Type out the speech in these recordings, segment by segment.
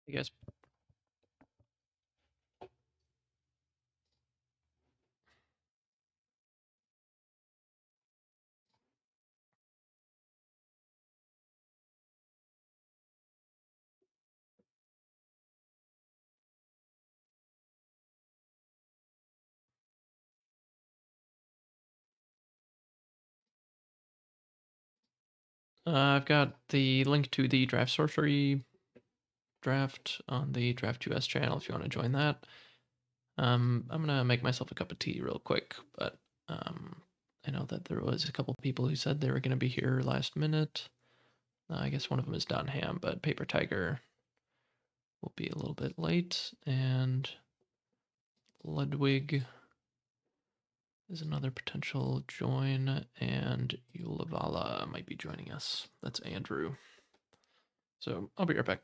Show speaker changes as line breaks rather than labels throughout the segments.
I guess. I've got the link to the draft sorcery draft on the Draft US channel if you want to join that. I'm gonna make myself a cup of tea real quick, but I know that there was a couple people who said they were gonna be here last minute. I guess one of them is Don Ham, but Paper Tiger will be a little bit late, and Ludwig is another potential join, and Yulivala might be joining us. That's Andrew. So I'll be right back.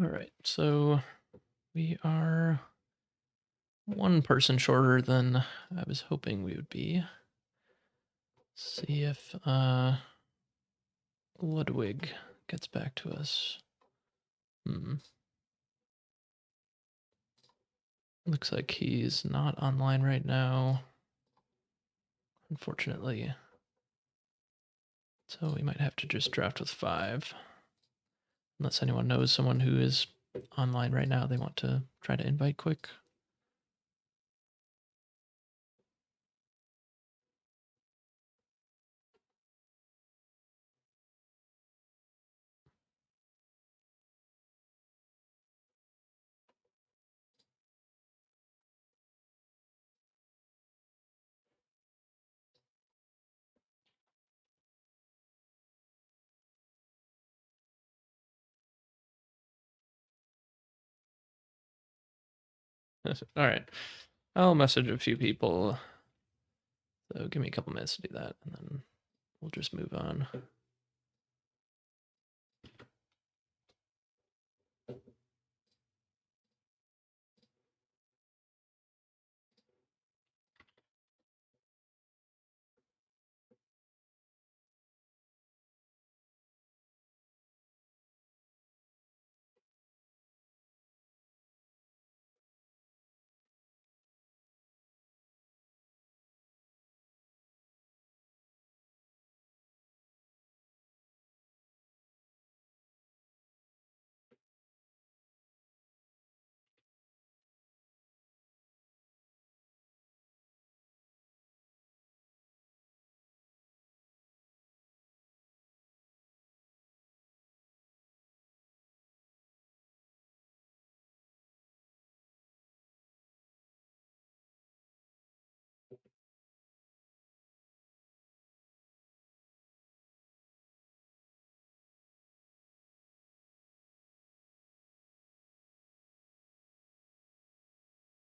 All right, so we are one person shorter than I was hoping we would be. See if Ludwig gets back to us. Looks like he's not online right now, unfortunately. So we might have to just draft with 5. Unless anyone knows someone who is online right now they want to try to invite quick. All right. I'll message a few people. So give me a couple minutes to do that, and then we'll just move on.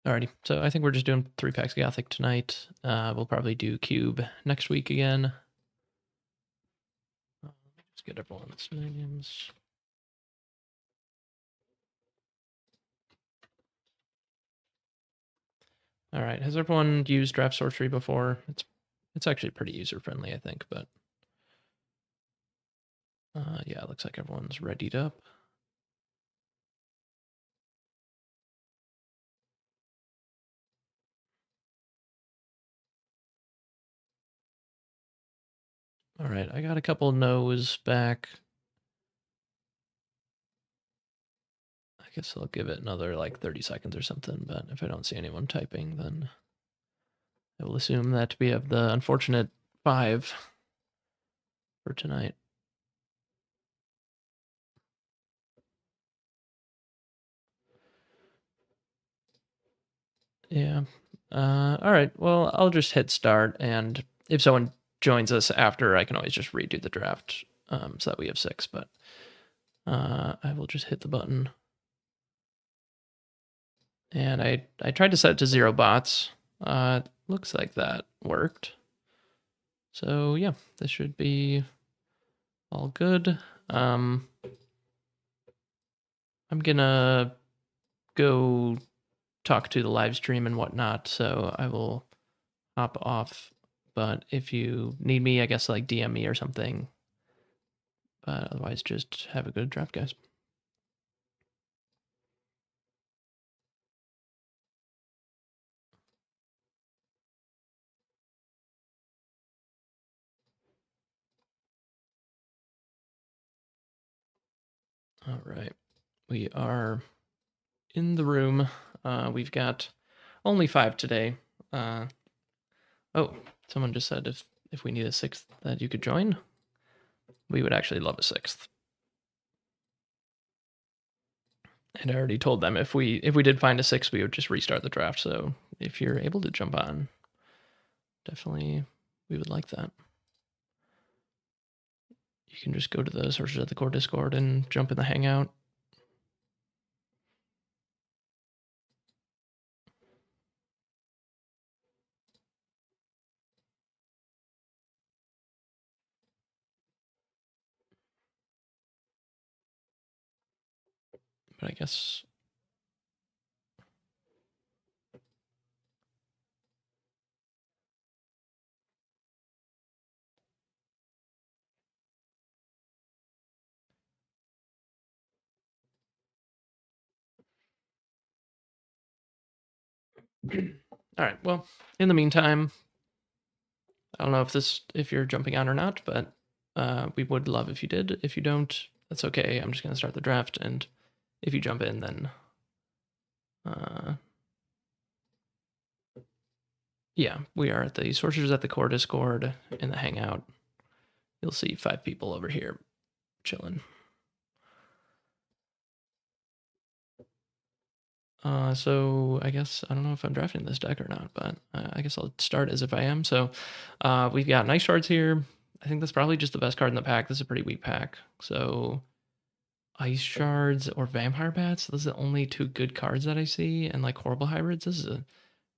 Alrighty, so I think we're just doing 3 packs of Gothic tonight. We'll probably do Cube next week again. Let's get everyone's names. All right, has everyone used Draft Sorcery before? It's actually pretty user friendly, I think, but yeah, it looks like everyone's readied up. All right, I got a couple no's back. I guess I'll give it another like 30 seconds or something, but if I don't see anyone typing, then I will assume that we have the unfortunate 5 for tonight. Yeah. All right, well, I'll just hit start, and if someone joins us after, I can always just redo the draft so that we have 6, but I will just hit the button. And I tried to set it to 0 bots. Looks like that worked. So yeah, this should be all good. I'm gonna go talk to the live stream and whatnot, so I will hop off. But if you need me, I guess like DM me or something. But otherwise, just have a good draft, guys. All right, we are in the room. We've got only 5 today. Oh, someone just said if we need a 6th that you could join. We would actually love a 6th. And I already told them if we did find a 6th, we would just restart the draft. So if you're able to jump on, definitely we would like that. You can just go to the Sorcerers at the Core Discord and jump in the Hangout. But I guess... All right, well, in the meantime, I don't know if you're jumping on or not, but we would love if you did. If you don't, that's okay. I'm just gonna start the draft, and if you jump in, then uh, yeah, we are at the Sorcerers at the Core Discord in the Hangout. You'll see 5 people over here chilling. So I guess I don't know if I'm drafting this deck or not, but I guess I'll start as if I am. So we've got nice shards here. I think that's probably just the best card in the pack. This is a pretty weak pack. So ice shards or vampire bats. Those are the only 2 good cards that I see, and like horrible hybrids. This is a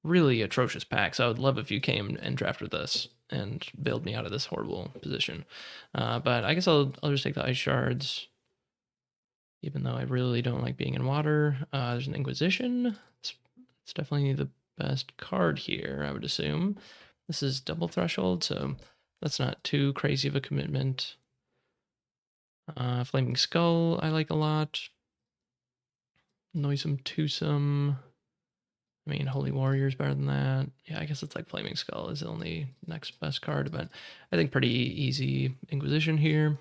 really atrocious pack. So I would love if you came and drafted this and bailed me out of this horrible position. But I guess I'll just take the ice shards. Even though I really don't like being in water. There's an Inquisition. It's definitely the best card here, I would assume. This is double threshold, so that's not too crazy of a commitment. Flaming Skull, I like a lot. Noisome Twosome. I mean, Holy Warrior is better than that. Yeah, I guess it's like Flaming Skull is the only next best card, but I think pretty easy Inquisition here.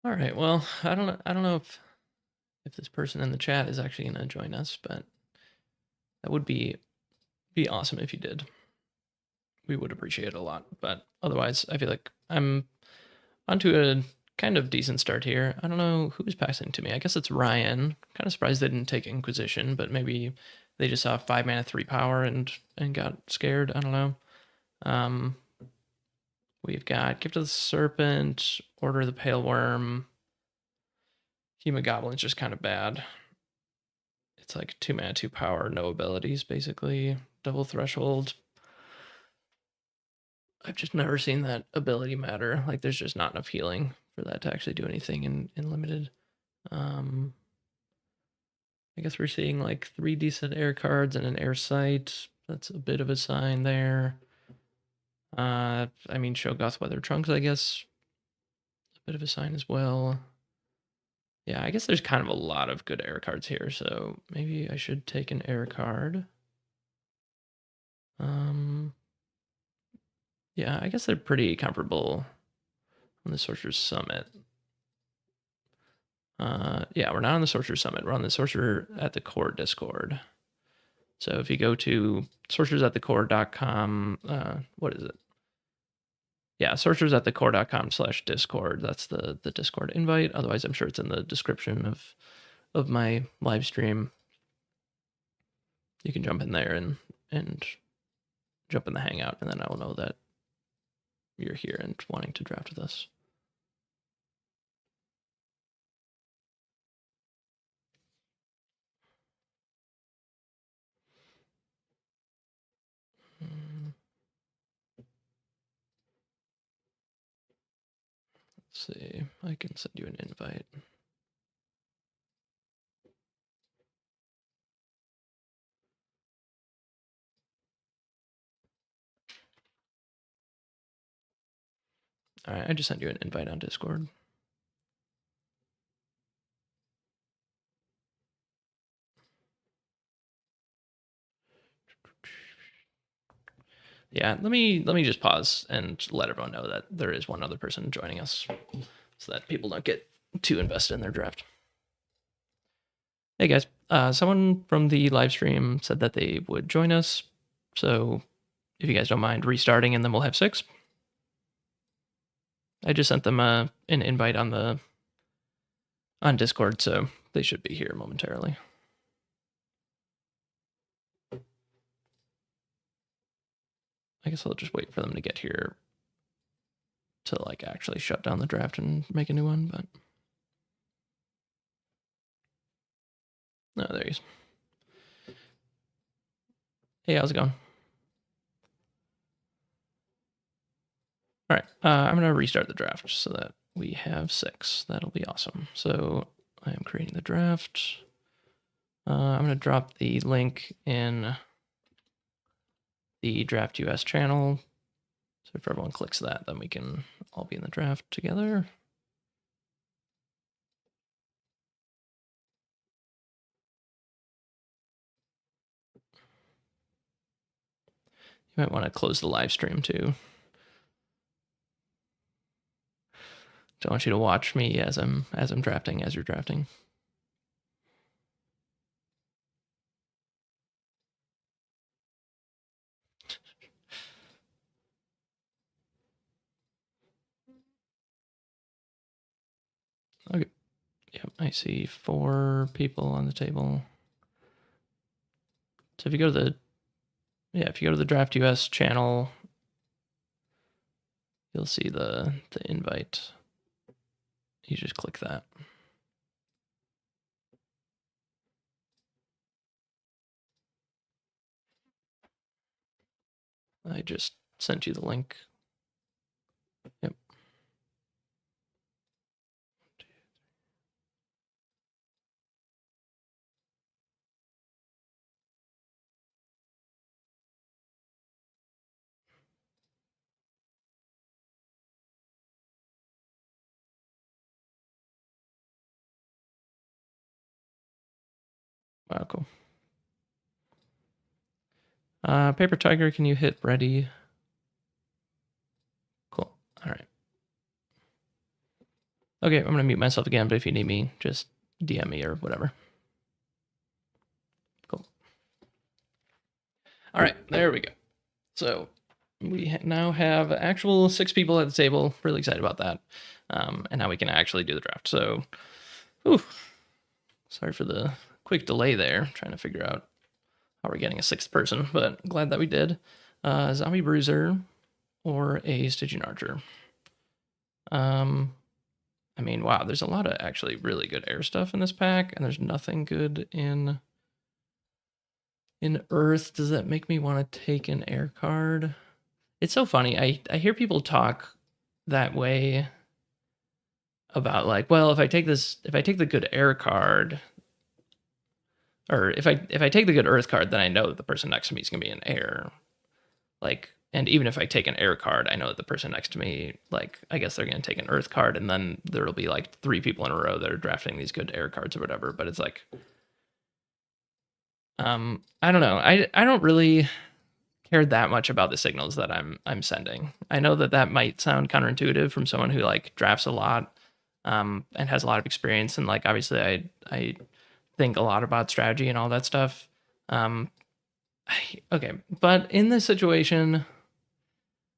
All right, well, I don't know if this person in the chat is actually going to join us, but that would be awesome if you did. We would appreciate it a lot. But otherwise, I feel like I'm onto a kind of decent start here. I don't know who's passing to me. I guess it's Ryan. Kind of surprised they didn't take Inquisition, but maybe they just saw 5 mana 3 power and got scared. I don't know. We've got Gift of the Serpent, Order of the Pale Worm. Hemogoblin's just kind of bad. It's like 2 mana 2 power, no abilities basically. Double threshold. I've just never seen that ability matter. Like, there's just not enough healing for that to actually do anything in limited. I guess we're seeing like 3 decent air cards and an air sight. That's a bit of a sign there. I mean, Shogoth Weather Trunks, I guess, a bit of a sign as well. Yeah, I guess there's kind of a lot of good air cards here, so maybe I should take an air card. Yeah, I guess they're pretty comfortable on the Sorcerer's Summit. Yeah, we're not on the Sorcerer Summit. We're on the Sorcerer at the Core Discord. So if you go to sorcerersatthecore.com, what is it? Yeah, sorcerersatthecore.com/discord. That's the Discord invite. Otherwise, I'm sure it's in the description of my live stream. You can jump in there and jump in the Hangout, and then I will know that you're here and wanting to draft with us. Let's see. I can send you an invite. All right, I just sent you an invite on Discord. Yeah, let me just pause and let everyone know that there is one other person joining us, so that people don't get too invested in their draft. Hey guys, someone from the live stream said that they would join us, so if you guys don't mind restarting, and then we'll have 6. I just sent them an invite on Discord, so they should be here momentarily. I guess I'll just wait for them to get here to like actually shut down the draft and make a new one, but no, there he is. Hey, how's it going? All right, I'm gonna restart the draft so that we have 6. That'll be awesome. So I am creating the draft. I'm gonna drop the link in the Draft US channel. So if everyone clicks that, then we can all be in the draft together. You might want to close the live stream too. Don't want you to watch me as I'm drafting, as you're drafting. Okay. Yep, I see 4 people on the table. So if you go to the Draft US channel, you'll see the invite. You just click that. I just sent you the link. Yep. Wow, cool. Paper Tiger, can you hit ready? Cool. All right. Okay, I'm gonna mute myself again, but if you need me, just DM me or whatever. Cool. All right, there we go. So we now have actual 6 people at the table. Really excited about that. And now we can actually do the draft. So, sorry for the quick delay there, trying to figure out how we're getting a 6th person, but glad that we did. Zombie Bruiser or a Stygian Archer. I mean, wow, there's a lot of actually really good air stuff in this pack, and there's nothing good in Earth. Does that make me want to take an air card? It's so funny. I hear people talk that way about like, well, if I take the good air card, or if I take the good Earth card, then I know that the person next to me is gonna be an air. Like, and even if I take an air card, I know that the person next to me, like, I guess they're gonna take an Earth card, and then there'll be like 3 people in a row that are drafting these good air cards or whatever. But it's like, I don't know. I don't really care that much about the signals that I'm sending. I know that might sound counterintuitive from someone who like drafts a lot, and has a lot of experience, and like obviously I think a lot about strategy and all that stuff. Okay, but in this situation,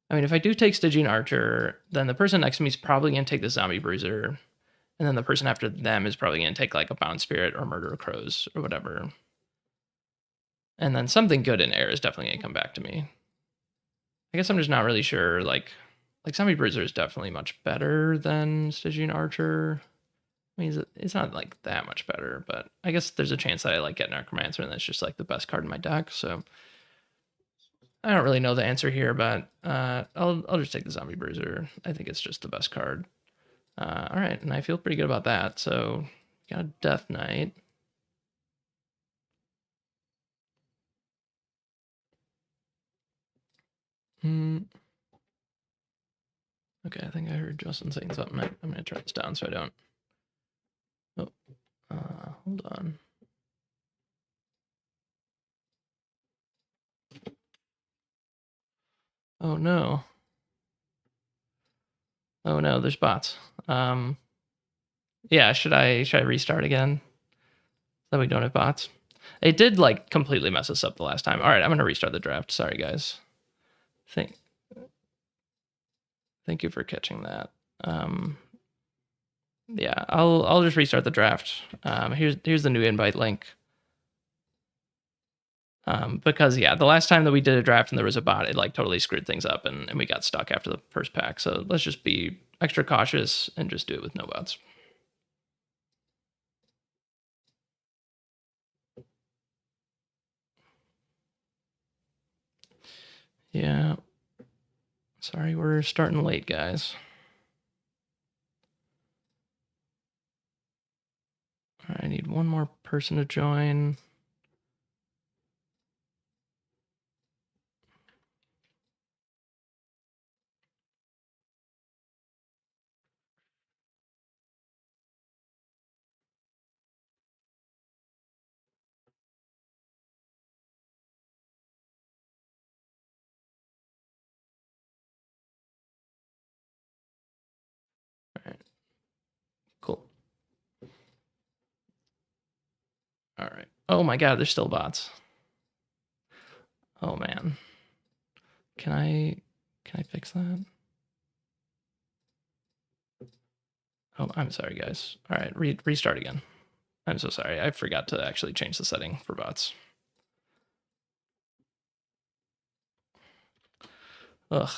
I mean, if I do take Stygian Archer, then the person next to me is probably going to take the Zombie Bruiser, and then the person after them is probably going to take like a Bound Spirit or Murder of Crows or whatever. And then something good in air is definitely going to come back to me. I guess I'm just not really sure. Like Zombie Bruiser is definitely much better than Stygian Archer. I mean, it's not like that much better, but I guess there's a chance that I like get Necromancer, and that's just like the best card in my deck. So I don't really know the answer here, but I'll just take the Zombie Bruiser. I think it's just the best card. All right, and I feel pretty good about that. So got a Death Knight. Okay, I think I heard Justin saying something. I'm gonna turn this down so I don't. Oh, hold on. Oh no. Oh no, there's bots.
Yeah, should I restart again? So that we don't have bots. It did like completely mess us up the last time. All right, I'm gonna restart the draft. Sorry, guys. Thank you for catching that. Yeah, I'll just restart the draft. Here's the new invite link. Because yeah, the last time that we did a draft and there was a bot, it like totally screwed things up and we got stuck after the first pack. So let's just be extra cautious and just do it with no bots. Yeah. Sorry, we're starting late, guys. All right, I need one more person to join. All right. Cool. All right. Oh my god, there's still bots. Oh man. Can I fix that? Oh, I'm sorry, guys. All right, restart again. I'm so sorry. I forgot to actually change the setting for bots. Ugh.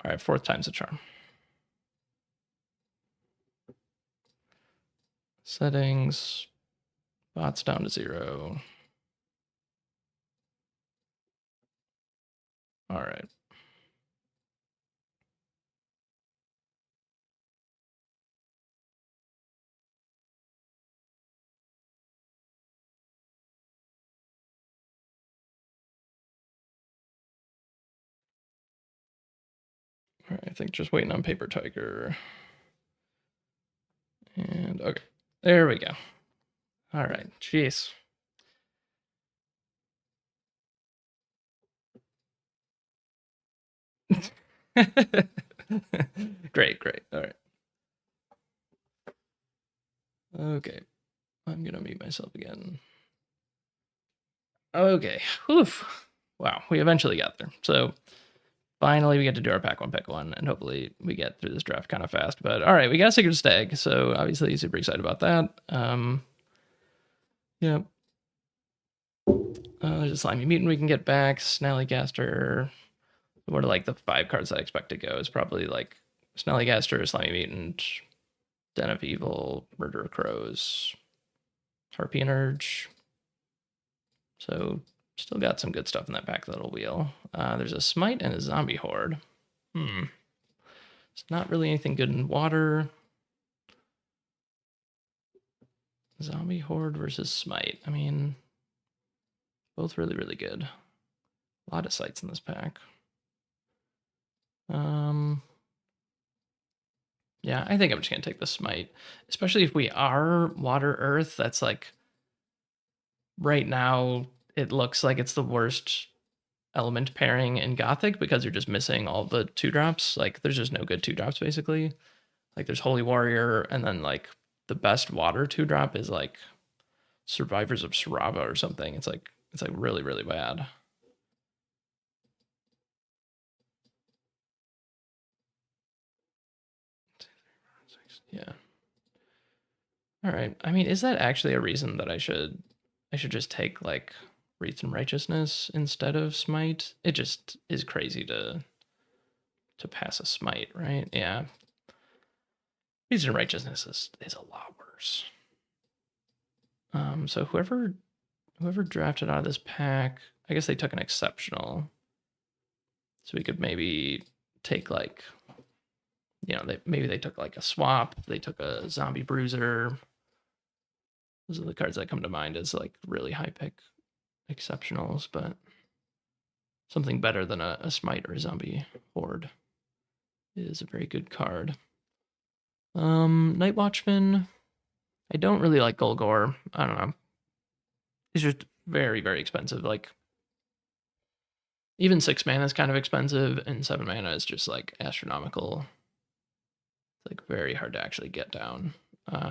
All right, fourth time's a charm. Settings, bots down to 0. All right. All right, I think just waiting on Paper Tiger. And okay, there we go. All right, jeez. Great. All right. Okay, I'm gonna mute myself again. Okay. Oof. Wow, we eventually got there. So finally we get to do our pack one, and hopefully we get through this draft kind of fast. But all right, we got a Sacred Stag, so obviously super excited about that. Yeah. There's a Slimy Mutant we can get back, Snallygaster. What are like the 5 cards that I expect to go is probably like Snallygaster, Slimy Mutant, Den of Evil, Murder of Crows, Harpian Urge. So still got some good stuff in that pack that'll wheel. There's a Smite and a Zombie Horde. It's not really anything good in water. Zombie Horde versus Smite. I mean, both really, really good. A lot of sites in this pack. Yeah, I think I'm just gonna take the Smite, especially if we are Water Earth. That's like right now it looks like it's the worst element pairing in Gothic because you're just missing all the 2-drops. Like there's just no good 2-drops basically. Like there's Holy Warrior, and then like the best water 2-drop is like Survivors of Sarava or something. It's like really, really bad. Yeah. All right. I mean, is that actually a reason that I should just take like Wreath and Righteousness instead of Smite? It just is crazy to pass a Smite, right? Yeah. Wreath and Righteousness is a lot worse. So whoever drafted out of this pack, I guess they took an exceptional. So we could maybe take like, you know, maybe they took like a swap. They took a Zombie Bruiser. Those are the cards that come to mind as like really high pick exceptionals, but something better than a Smite or a Zombie Horde is a very good card. Night Watchman. I don't really like Golgor. I don't know. He's just very, very expensive. Like Even 6 mana is kind of expensive, and 7 mana is just like astronomical. It's like very hard to actually get down.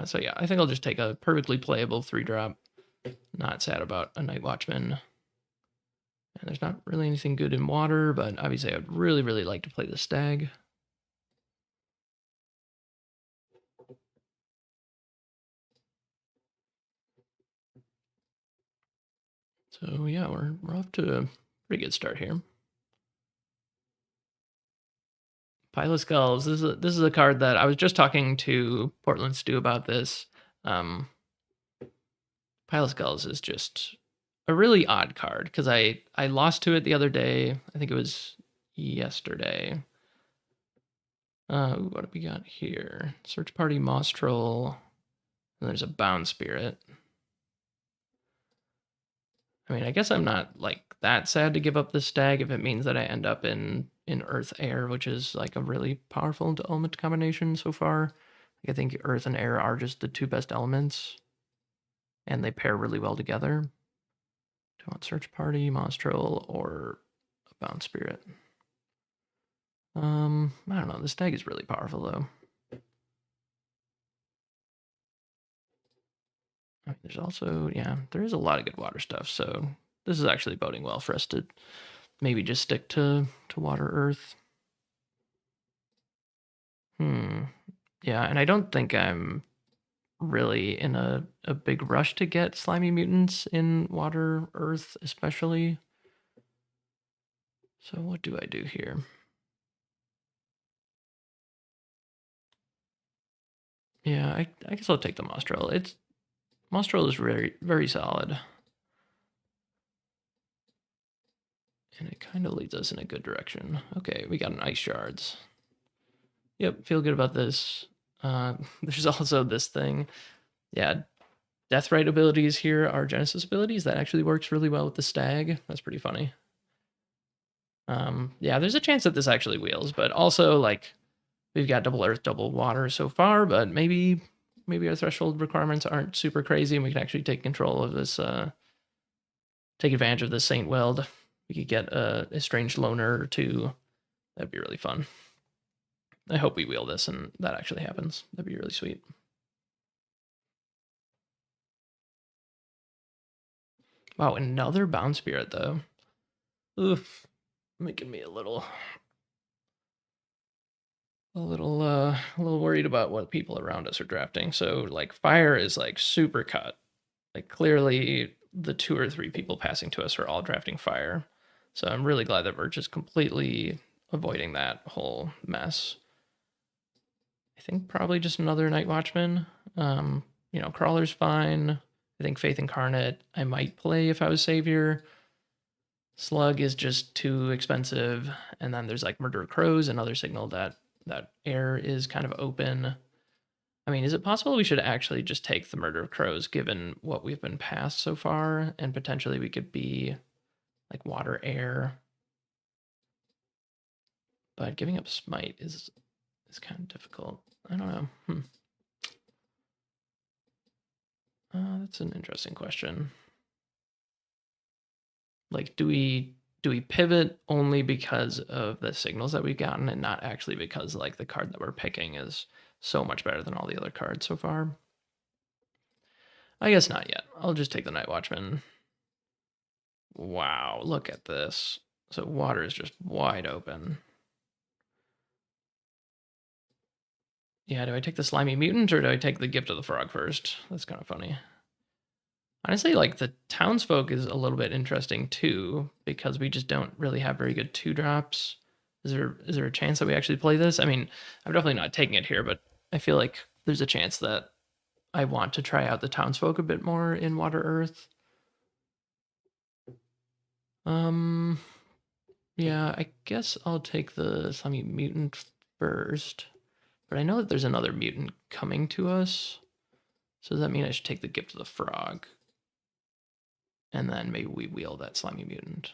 So yeah, I think I'll just take a perfectly playable 3-drop. Not sad about a Night Watchman. And there's not really anything good in water, but obviously I would really, really like to play the Stag. So yeah, we're off to a pretty good start here. Pile of Skulls. This is a card that I was just talking to Portland Stew about this. Pile of Skulls is just a really odd card because I lost to it the other day. I think it was yesterday. What do we got here? Search Party, Moss Troll, and there's a Bound Spirit. I mean, I guess I'm not like that sad to give up the Stag if it means that I end up in Earth Air, which is like a really powerful element combination so far. I think Earth and Air are just the two best elements, and they pair really well together. Do I want Search Party, Moss Troll, or a Bound Spirit? I don't know. The Stag is really powerful though. I mean, there's also, yeah, there is a lot of good water stuff. So this is actually boding well for us to maybe just stick to Water Earth. Yeah, and I don't think I'm really in a big rush to get slimy mutants in Water Earth, especially. So what do I do here? Yeah, I guess I'll take the Mostrel. Mostrel is very, very solid. And it kind of leads us in a good direction. Okay, we got an Ice Shards. Yep, feel good about this. There's also this thing. Yeah, Deathrite abilities here are Genesis abilities. That actually works really well with the Stag. That's pretty funny. Yeah, there's a chance that this actually wheels, but also like we've got double earth, double water so far, but maybe our threshold requirements aren't super crazy and we can actually take control of this, take advantage of this Saint Weld. We could get a Estranged Loner or two. That'd be really fun. I hope we wheel this and that actually happens. That'd be really sweet. Wow, another Bound Spirit though. Oof, making me a little worried about what people around us are drafting. So like fire is like super cut. Like clearly the 2 or 3 people passing to us are all drafting fire. So I'm really glad that we're just completely avoiding that whole mess. I think probably just another Night Watchman. Crawler's fine. I think Faith Incarnate I might play if I was Savior. Slug is just too expensive. And then there's like Murder of Crows, another signal that air is kind of open. I mean, is it possible we should actually just take the Murder of Crows given what we've been passed so far? And potentially we could be like water, air. But giving up Smite is kind of difficult. I don't know. That's an interesting question. Like, do we pivot only because of the signals that we've gotten and not actually because like the card that we're picking is so much better than all the other cards so far? I guess not yet. I'll just take the Night Watchman. Wow, look at this. So water is just wide open. Yeah, do I take the Slimy Mutant or do I take the Gift of the Frog first? That's kind of funny. Honestly, like the Townsfolk is a little bit interesting too, because we just don't really have very good 2-drops. Is there a chance that we actually play this? I mean, I'm definitely not taking it here, but I feel like there's a chance that I want to try out the Townsfolk a bit more in Water Earth. Yeah, I guess I'll take the Slimy Mutant first. But I know that there's another mutant coming to us. So does that mean I should take the Gift of the Frog? And then maybe we wheel that Slimy Mutant.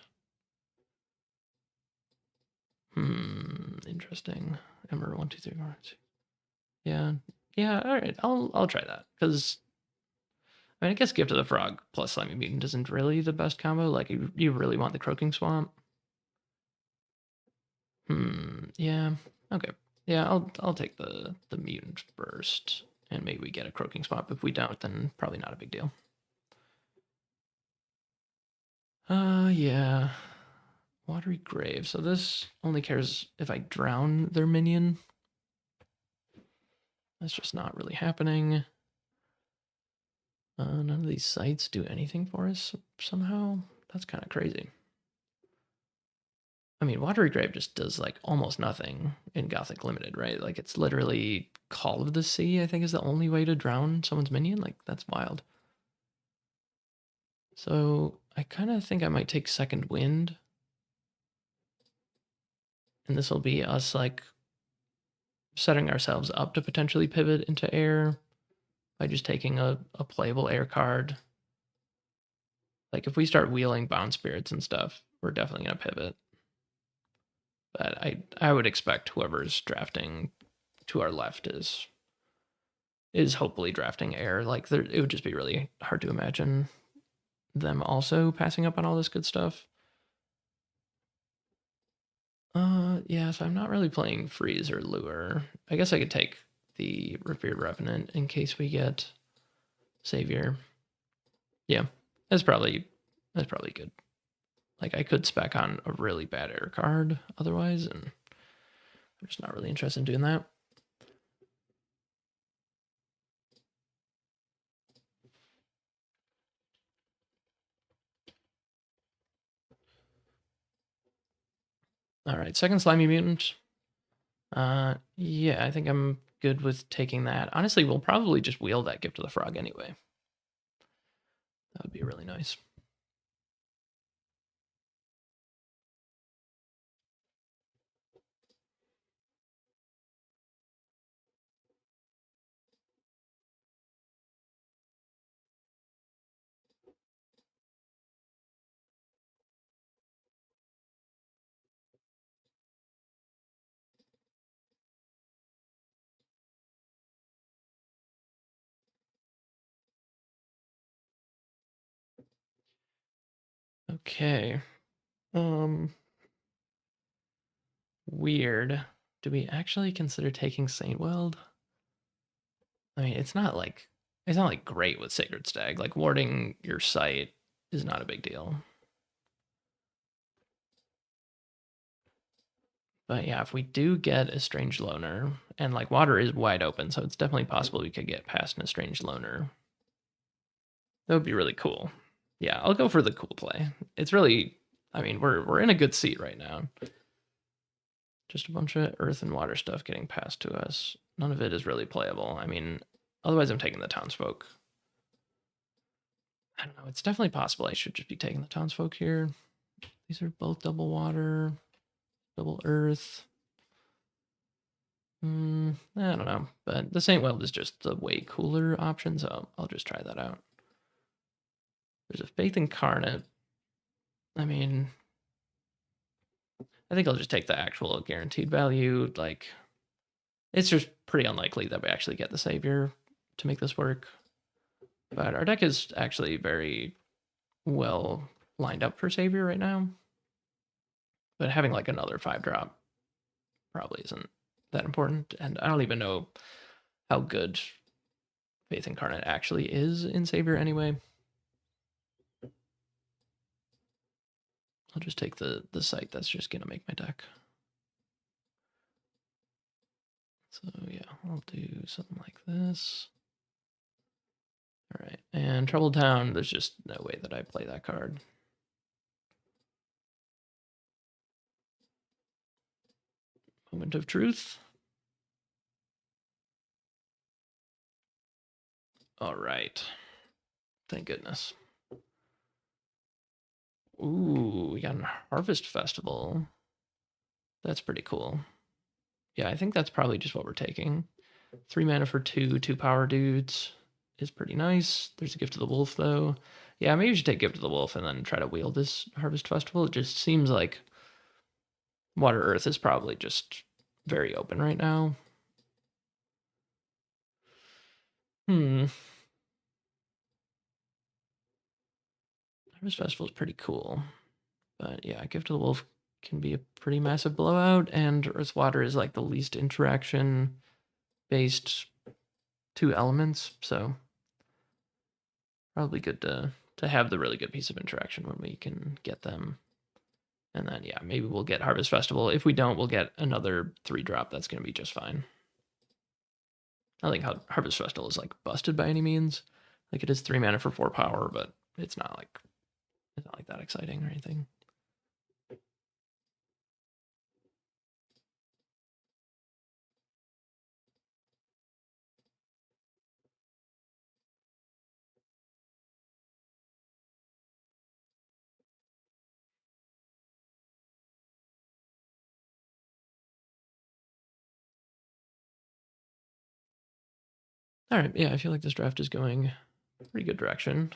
Interesting. Ember 1, 2, 3, 4. Yeah. Yeah, alright. I'll try that. Because I mean I guess Gift of the Frog plus Slimy Mutant isn't really the best combo. Like you really want the Croaking Swamp. Yeah. Okay. Yeah, I'll take the mutant burst, and maybe we get a croaking swap. If we don't, then probably not a big deal. Yeah. Watery Grave. So this only cares if I drown their minion. That's just not really happening. None of these sites do anything for us somehow. That's kind of crazy. I mean, Watery Grave just does like almost nothing in Gothic Limited, right? Like it's literally Call of the Sea, I think is the only way to drown someone's minion. Like that's wild. So I kind of think I might take Second Wind. And this will be us like setting ourselves up to potentially pivot into air by just taking a playable air card. Like if we start wheeling Bound Spirits and stuff, we're definitely gonna pivot. But I would expect whoever's drafting to our left is hopefully drafting air. Like there, it would just be really hard to imagine them also passing up on all this good stuff. Yeah, so I'm not really playing freeze or lure. I guess I could take the Revered Revenant in case we get Savior. Yeah, that's probably good. Like I could spec on a really bad air card otherwise, and I'm just not really interested in doing that. All right, second Slimy Mutant. Yeah, I think I'm good with taking that. Honestly, we'll probably just wheel that Gift of the Frog anyway. That would be really nice. Okay. Weird. Do we actually consider taking Saint Weld? I mean, it's not like great with Sacred Stag. Like warding your sight is not a big deal. But yeah, if we do get a Strange Loner, and like water is wide open, so it's definitely possible we could get past an Estranged Loner. That would be really cool. Yeah, I'll go for the cool play. It's really, I mean, we're in a good seat right now. Just a bunch of earth and water stuff getting passed to us. None of it is really playable. I mean, otherwise I'm taking the townsfolk. I don't know. It's definitely possible I should just be taking the townsfolk here. These are both double water, double earth. I don't know, but the Saint Weld is just the way cooler option, so I'll just try that out. There's a Faith Incarnate. I mean, I think I'll just take the actual guaranteed value. Like, it's just pretty unlikely that we actually get the Savior to make this work. But our deck is actually very well lined up for Savior right now. But having like another 5-drop probably isn't that important. And I don't even know how good Faith Incarnate actually is in Savior anyway. I'll just take the site that's just gonna make my deck. So yeah, I'll do something like this. All right, and Troubled Town, there's just no way that I play that card. Moment of Truth. All right. Thank goodness. Ooh, we got a Harvest Festival. That's pretty cool. Yeah, I think that's probably just what we're taking. 3 mana for 2 power dudes is pretty nice. There's a Gift of the Wolf, though. Yeah, maybe you should take Gift of the Wolf and then try to wield this Harvest Festival. It just seems like Water Earth is probably just very open right now. Harvest Festival is pretty cool. But yeah, Gift of the Wolf can be a pretty massive blowout, and Earth Water is like the least interaction based two elements, so probably good to have the really good piece of interaction when we can get them. And then yeah, maybe we'll get Harvest Festival. If we don't, we'll get another 3-drop. That's gonna be just fine. I think Harvest Festival is like busted by any means. Like it is 3 mana for 4 power, but it's not like that exciting or anything. All right, yeah, I feel like this draft is going pretty good direction.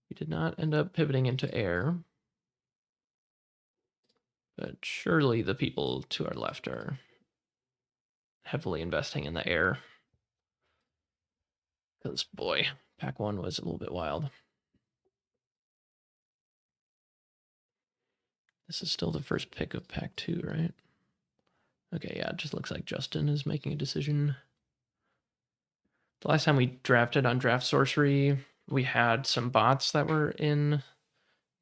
We did not end up pivoting into air, but surely the people to our left are heavily investing in the air. Because boy, pack 1 was a little bit wild. This is still the first pick of pack 2, right? Okay, yeah, it just looks like Justin is making a decision. The last time we drafted on Draft Sorcery, we had some bots that were in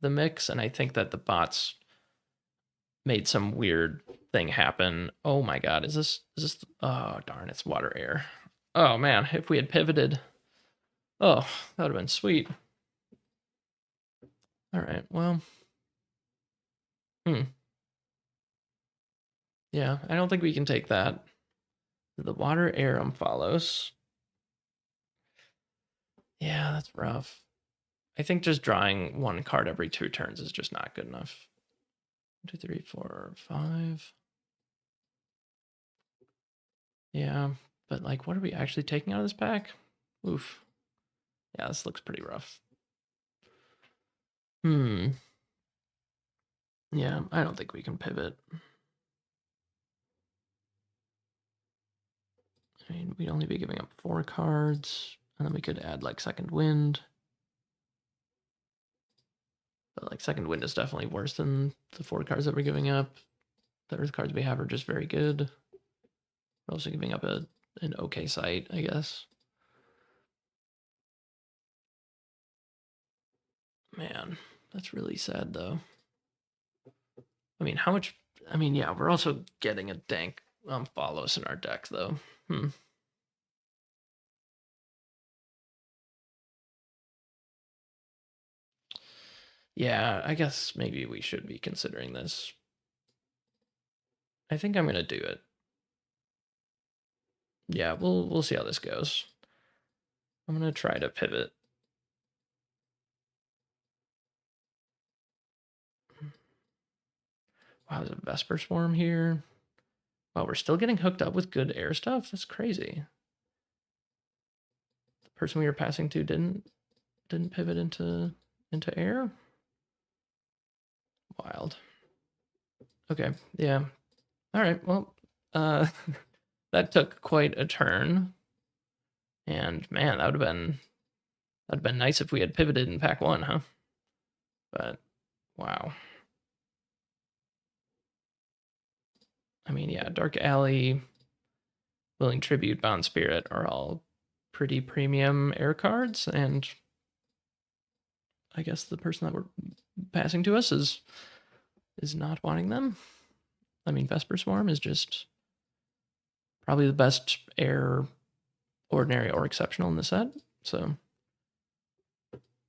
the mix, and I think that the bots made some weird thing happen. Oh my god, is this oh darn, it's water air. Oh man, if we had pivoted. Oh, that would have been sweet. All right, well. Yeah, I don't think we can take that. The water air follows. Yeah, that's rough. I think just drawing 1 card every 2 turns is just not good enough. 1, 2, 3, 4, 5. Yeah, but like, what are we actually taking out of this pack? Oof. Yeah, this looks pretty rough. Yeah, I don't think we can pivot. I mean, we'd only be giving up 4 cards, and then we could add like Second Wind. But like Second Wind is definitely worse than the 4 cards that we're giving up. The Earth cards we have are just very good. We're also giving up an okay site, I guess. Man, that's really sad though. I mean, how much? I mean, yeah, we're also getting a dank follows in our deck though. Yeah, I guess maybe we should be considering this. I think I'm gonna do it. Yeah, we'll see how this goes. I'm gonna try to pivot. Wow, there's a Vesper Swarm here. Wow, we're still getting hooked up with good air stuff. That's crazy. The person we were passing to didn't pivot into air. Wild. Okay, yeah. All right. Well, that took quite a turn. And man, that'd have been nice if we had pivoted in pack 1, huh? But wow. I mean, yeah, Dark Alley, Willing Tribute, Bound Spirit are all pretty premium air cards, and I guess the person that we're passing to us is not wanting them. I mean, Vesper Swarm is just probably the best air, ordinary or exceptional in the set. So,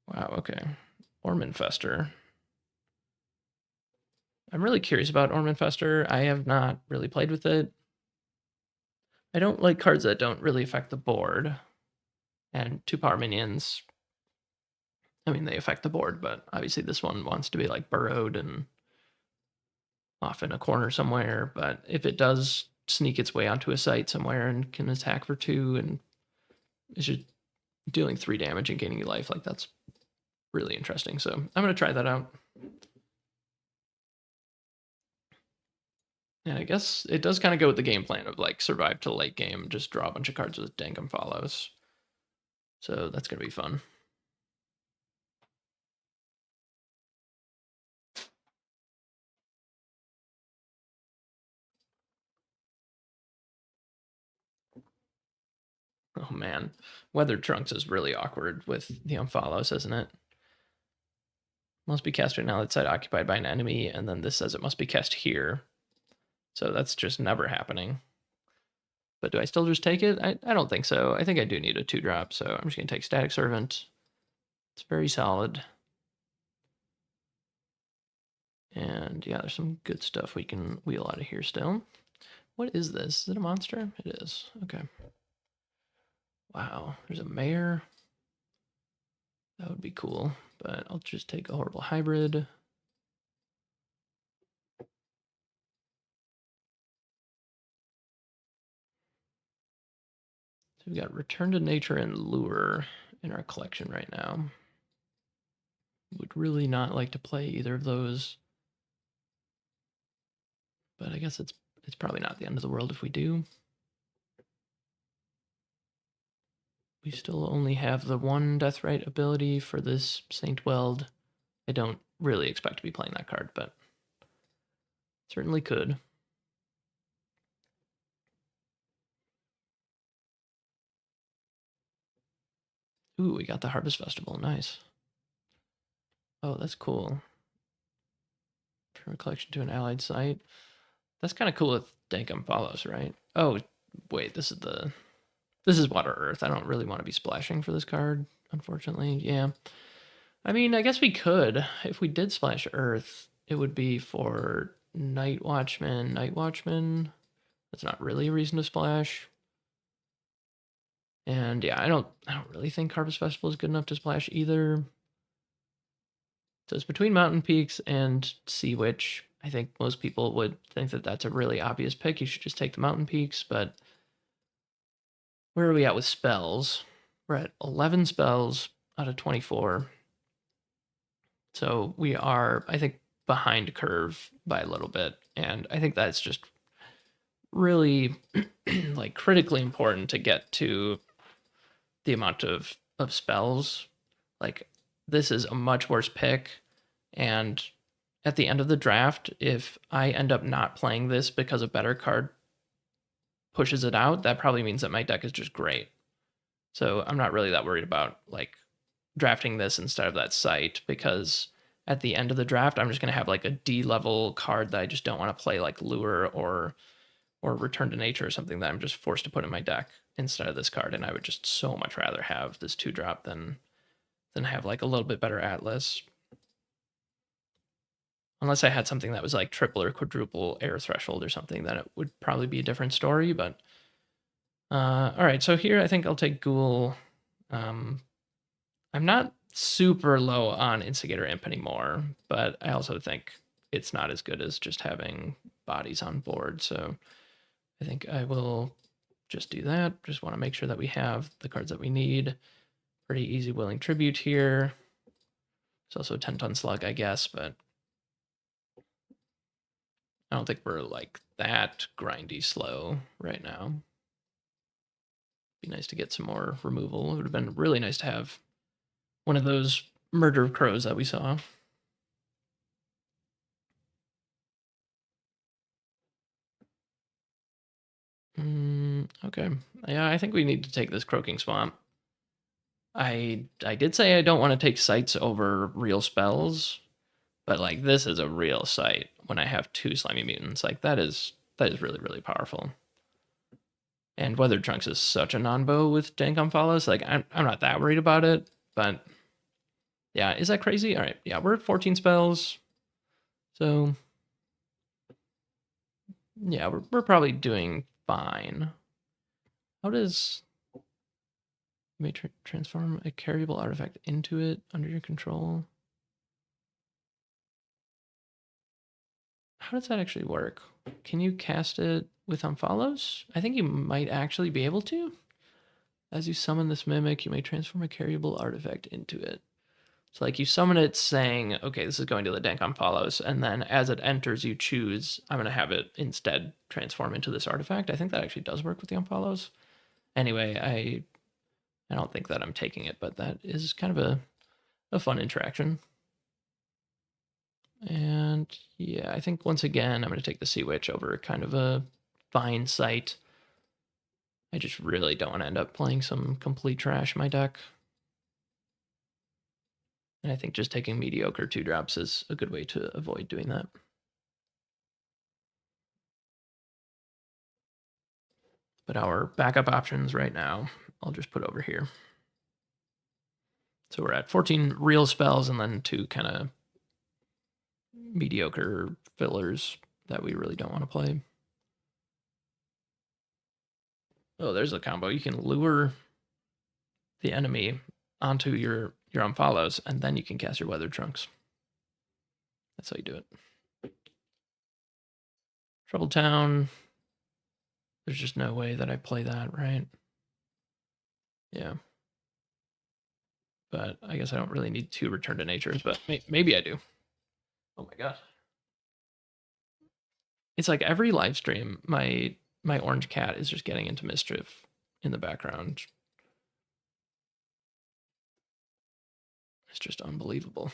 wow, okay. Ormanfester. I'm really curious about Ormanfester. I have not really played with it. I don't like cards that don't really affect the board. And 2-power minions, I mean, they affect the board, but obviously this one wants to be like burrowed and off in a corner somewhere. But if it does sneak its way onto a site somewhere and can attack for 2 and is just dealing 3 damage and gaining life, like that's really interesting. So I'm going to try that out. Yeah, I guess it does kind of go with the game plan of like survive to late game, just draw a bunch of cards with Dankum follows. So that's going to be fun. Oh man, Weather Trunks is really awkward with the unfollows, isn't it? Must be cast right now. That side occupied by an enemy, and then this says it must be cast here. So that's just never happening. But do I still just take it? I don't think so. I think I do need a 2-drop, so I'm just going to take Static Servant. It's very solid. And yeah, there's some good stuff we can wheel out of here still. What is this? Is it a monster? It is. Okay. Wow, there's a mayor. That would be cool, but I'll just take a horrible hybrid. So we've got Return to Nature and Lure in our collection right now. Would really not like to play either of those, but I guess it's probably not the end of the world if we do. We still only have the one Deathrite ability for this Saint Weld. I don't really expect to be playing that card, but certainly could. Ooh, we got the Harvest Festival. Nice. Oh, that's cool. From a collection to an allied site. That's kind of cool with Dankum follows, right? Oh, wait, this is Water Earth. I don't really want to be splashing for this card, unfortunately. Yeah. I mean, I guess we could. If we did splash Earth, it would be for Night Watchman. Night Watchman. That's not really a reason to splash. And yeah, I don't really think Harvest Festival is good enough to splash either. So it's between Mountain Peaks and Sea Witch. I think most people would think that that's a really obvious pick. You should just take the Mountain Peaks, but where are we at with spells? We're at 11 spells out of 24. So we are, I think, behind curve by a little bit. And I think that's just really like critically important to get to the amount of spells. Like this is a much worse pick. And at the end of the draft, if I end up not playing this because a better card pushes it out, that probably means that my deck is just great. So I'm not really that worried about like drafting this instead of that site, because at the end of the draft, I'm just going to have like a D level card that I just don't want to play, like Lure or Return to Nature or something that I'm just forced to put in my deck instead of this card. And I would just so much rather have this 2-drop than have like a little bit better Atlas. Unless I had something that was like triple or quadruple Air Threshold or something, then it would probably be a different story. But all right, so here I think I'll take Ghoul. I'm not super low on Instigator Imp anymore, but I also think it's not as good as just having bodies on board. So I think I will just do that. Just want to make sure that we have the cards that we need. Pretty easy Willing Tribute here. It's also a 10-ton slug, I guess, but I don't think we're like that grindy slow right now. Be nice to get some more removal. It would have been really nice to have one of those Murder of Crows that we saw. Okay. Yeah, I think we need to take this Croaking Swamp. I did say I don't want to take sites over real spells, but like this is a real site when I have 2 Slimy Mutants. Like that is really, really powerful. And Weather Trunks is such a non-bow with Dankum follows. Like I'm not that worried about it, but yeah, is that crazy? All right, yeah, we're at 14 spells, so yeah, we're probably doing fine. How does you may transform a carryable artifact into it under your control? How does that actually work? Can you cast it with unfollows? I think you might actually be able to. As you summon this mimic, you may transform a carryable artifact into it. So like you summon it saying, okay, this is going to the Dankum follows, and then as it enters, you choose, I'm going to have it instead transform into this artifact. I think that actually does work with the unfollows. Anyway, I don't think that I'm taking it, but that is kind of a fun interaction. And yeah, I think once again, I'm going to take the Sea Witch over kind of a fine site. I just really don't want to end up playing some complete trash in my deck. And I think just taking mediocre 2-drops is a good way to avoid doing that. But our backup options right now, I'll just put over here. So we're at 14 real spells and then 2 kind of mediocre fillers that we really don't want to play. Oh, there's a combo. You can lure the enemy onto your unfollows, and then you can cast your Weather Trunks. That's how you do it. Troubled Town. There's just no way that I play that, right? Yeah. But I guess I don't really need 2 Return to Natures, but maybe I do. Oh my god. It's like every live stream, my orange cat is just getting into mischief in the background. It's just unbelievable.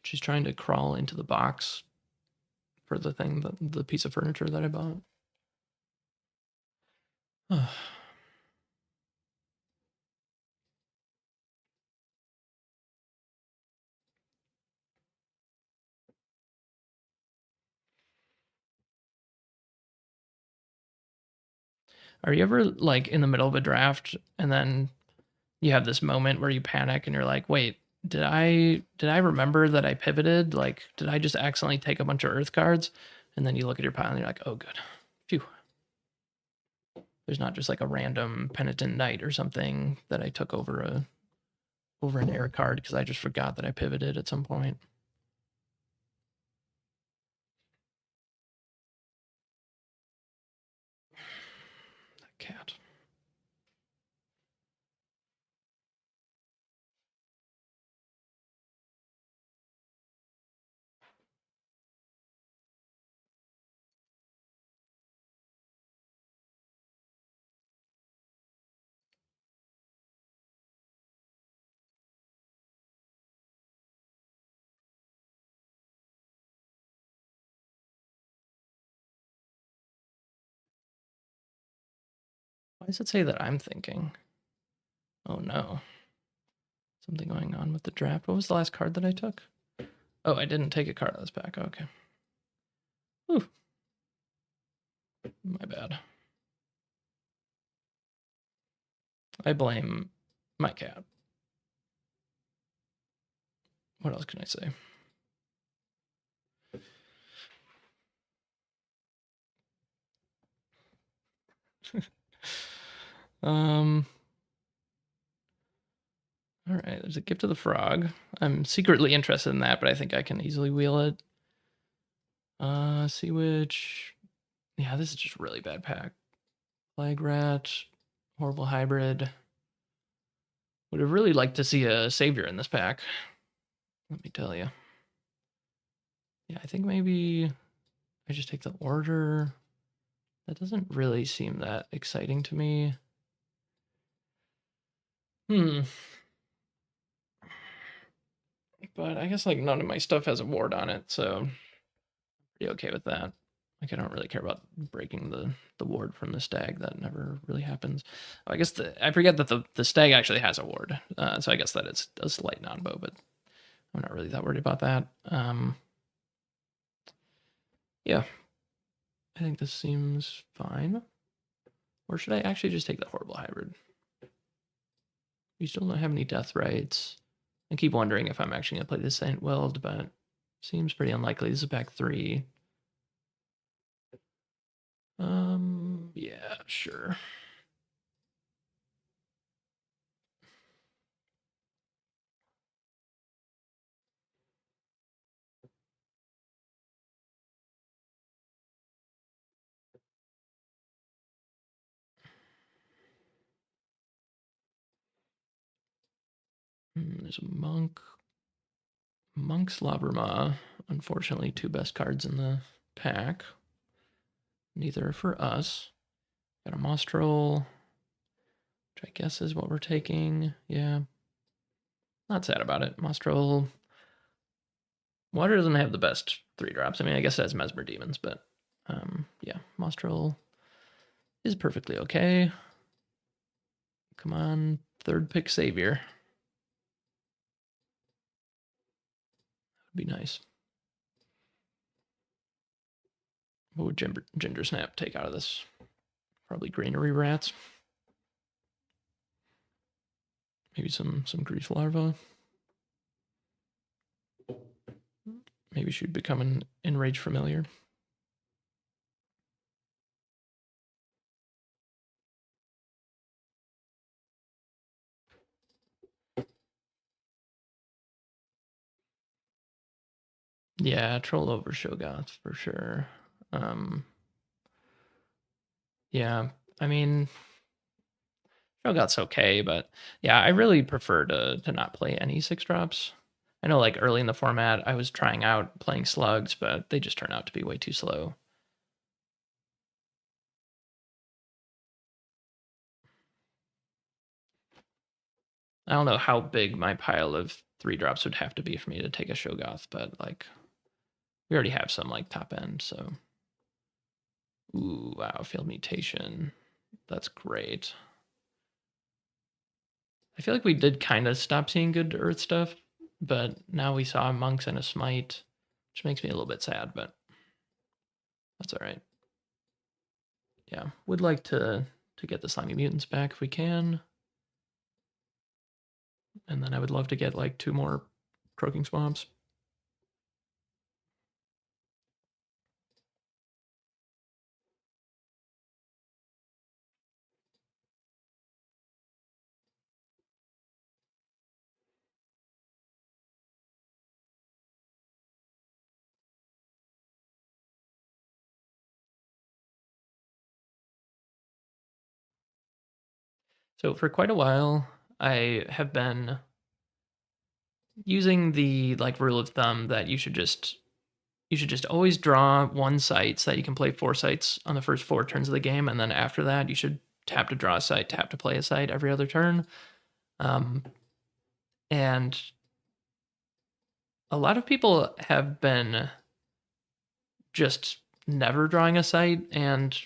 She's trying to crawl into the box for the thing, the piece of furniture that I bought. Are you ever like in the middle of a draft and then you have this moment where you panic and you're like, wait, did I remember that I pivoted? Like, did I just accidentally take a bunch of earth cards? And then you look at your pile and you're like, oh good. Phew. There's not just like a random penitent knight or something that I took over an air card because I just forgot that I pivoted at some point. That cat. Why does it say that I'm thinking? Oh no. Something going on with the draft. What was the last card that I took? Oh, I didn't take a card out of this pack. Okay. Whew. My bad. I blame my cat. What else can I say? All right, there's a Gift of the Frog. I'm secretly interested in that, but I think I can easily wheel it. Sea Witch. Yeah, this is just really bad pack. Plague Rat, Horrible Hybrid. Would have really liked to see a savior in this pack. Let me tell you. Yeah, I think maybe I just take the order. That doesn't really seem that exciting to me. But I guess like none of my stuff has a ward on it, so I'm pretty okay with that. Like I don't really care about breaking the ward from the stag. That never really happens. I guess I forget that the stag actually has a ward, so I guess that it's a slight non-bow, but I'm not really that worried about that. Yeah, I think this seems fine. Or should I actually just take the horrible hybrid? We still don't have any death rights. I keep wondering if I'm actually gonna play this Saint Weld, but seems pretty unlikely. This is pack 3. Yeah, sure. There's a monk. Monk's Labrama. Unfortunately, 2 best cards in the pack. Neither are for us. Got a Mostrel, which I guess is what we're taking. Yeah. Not sad about it. Mostrel. Water doesn't have the best 3-drops. I mean, I guess it has Mesmer Demons, but yeah, Mostrel is perfectly okay. Come on, third pick savior. Would be nice. What would Ginger Snap take out of this? Probably greenery rats. Maybe some grease larvae. Maybe she'd become an enraged familiar. Yeah, troll over Shogoth for sure. Yeah, I mean, Shogoth's okay, but yeah, I really prefer to not play any 6 drops. I know, like early in the format, I was trying out playing slugs, but they just turn out to be way too slow. I don't know how big my pile of 3 drops would have to be for me to take a Shogoth, but like we already have some like top end, so. Ooh, wow, field mutation. That's great. I feel like we did kind of stop seeing good earth stuff, but now we saw monks and a smite, which makes me a little bit sad, but that's all right. Yeah, would like to get the slimy mutants back if we can. And then I would love to get like 2 more croaking swamps. So for quite a while, I have been using the like rule of thumb that you should just always draw 1 site so that you can play 4 sites on the first 4 turns of the game, and then after that you should tap to draw a site, tap to play a site every other turn. And a lot of people have been just never drawing a site, and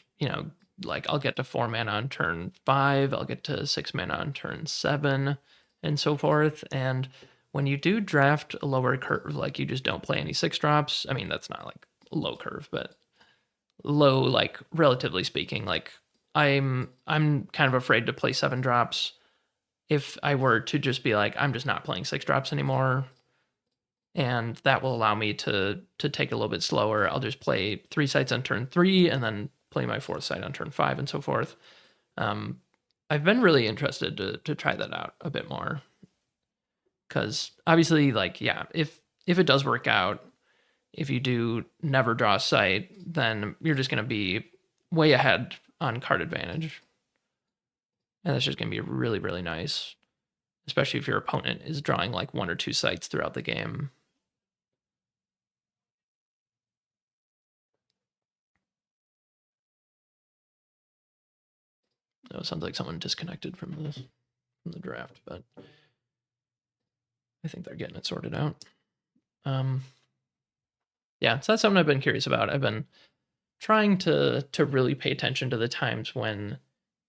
like I'll get to 4 mana on turn 5, I'll get to 6 mana on turn 7, and so forth. And when you do draft a lower curve, like you just don't play any 6 drops. I mean, that's not like low curve, but low, like relatively speaking. Like I'm kind of afraid to play 7 drops. If I were to just be like, I'm just not playing 6 drops anymore, and that will allow me to take a little bit slower. I'll just play 3 sites on turn 3 and then play my 4th site on turn 5 and so forth. I've been really interested to try that out a bit more, because obviously, like, yeah, if it does work out, if you do never draw a site, then you're just going to be way ahead on card advantage, and that's just going to be really, really nice, especially if your opponent is drawing like 1 or 2 sites throughout the game. Oh, it sounds like someone disconnected from the draft, but I think they're getting it sorted out. Yeah, so that's something I've been curious about. I've been trying to really pay attention to the times when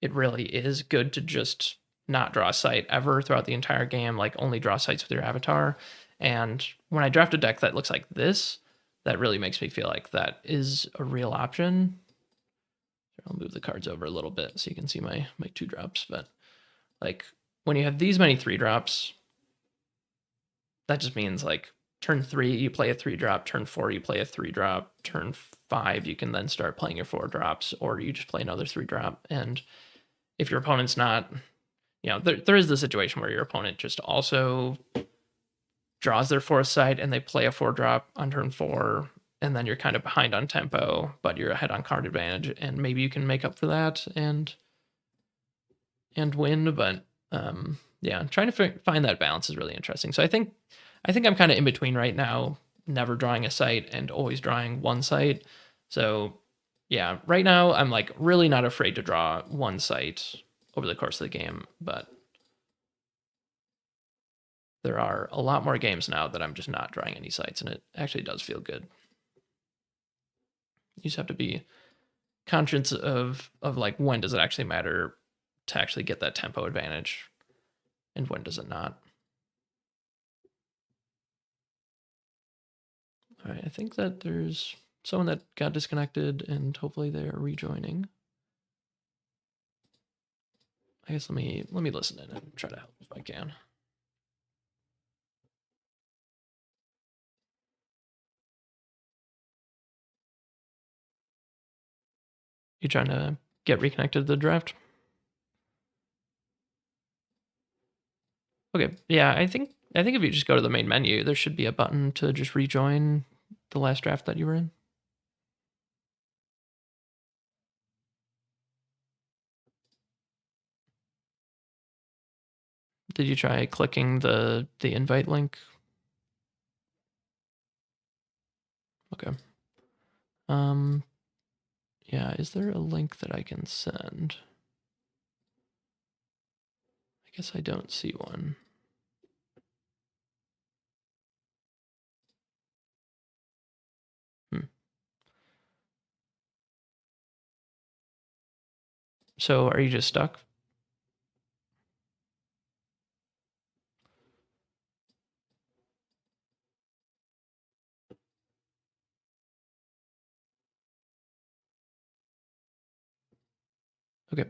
it really is good to just not draw a site ever throughout the entire game, like only draw sites with your avatar. And when I draft a deck that looks like this, that really makes me feel like that is a real option. I'll move the cards over a little bit so you can see my 2 drops. But like when you have these many 3 drops, that just means like turn 3 you play a 3 drop, turn 4 you play a 3 drop, turn 5 you can then start playing your 4 drops, or you just play another 3 drop. And if your opponent's not, there is the situation where your opponent just also draws their 4th site and they play a 4 drop on turn 4, and then you're kind of behind on tempo, but you're ahead on card advantage, and maybe you can make up for that and win. But yeah, trying to find that balance is really interesting. So I think I'm kind of in between right now, never drawing a site and always drawing 1 site. So yeah, right now I'm like really not afraid to draw 1 site over the course of the game, but there are a lot more games now that I'm just not drawing any sites, and it actually does feel good. You just have to be conscious of like when does it actually matter to actually get that tempo advantage, and when does it not. All right, I think that there's someone that got disconnected, and hopefully they are rejoining. I guess let me listen in and try to help if I can. You trying to get reconnected to the draft? Okay, yeah, I think if you just go to the main menu, there should be a button to just rejoin the last draft that you were in. Did you try clicking the invite link? Okay. Yeah, is there a link that I can send? I guess I don't see one. So are you just stuck? Okay.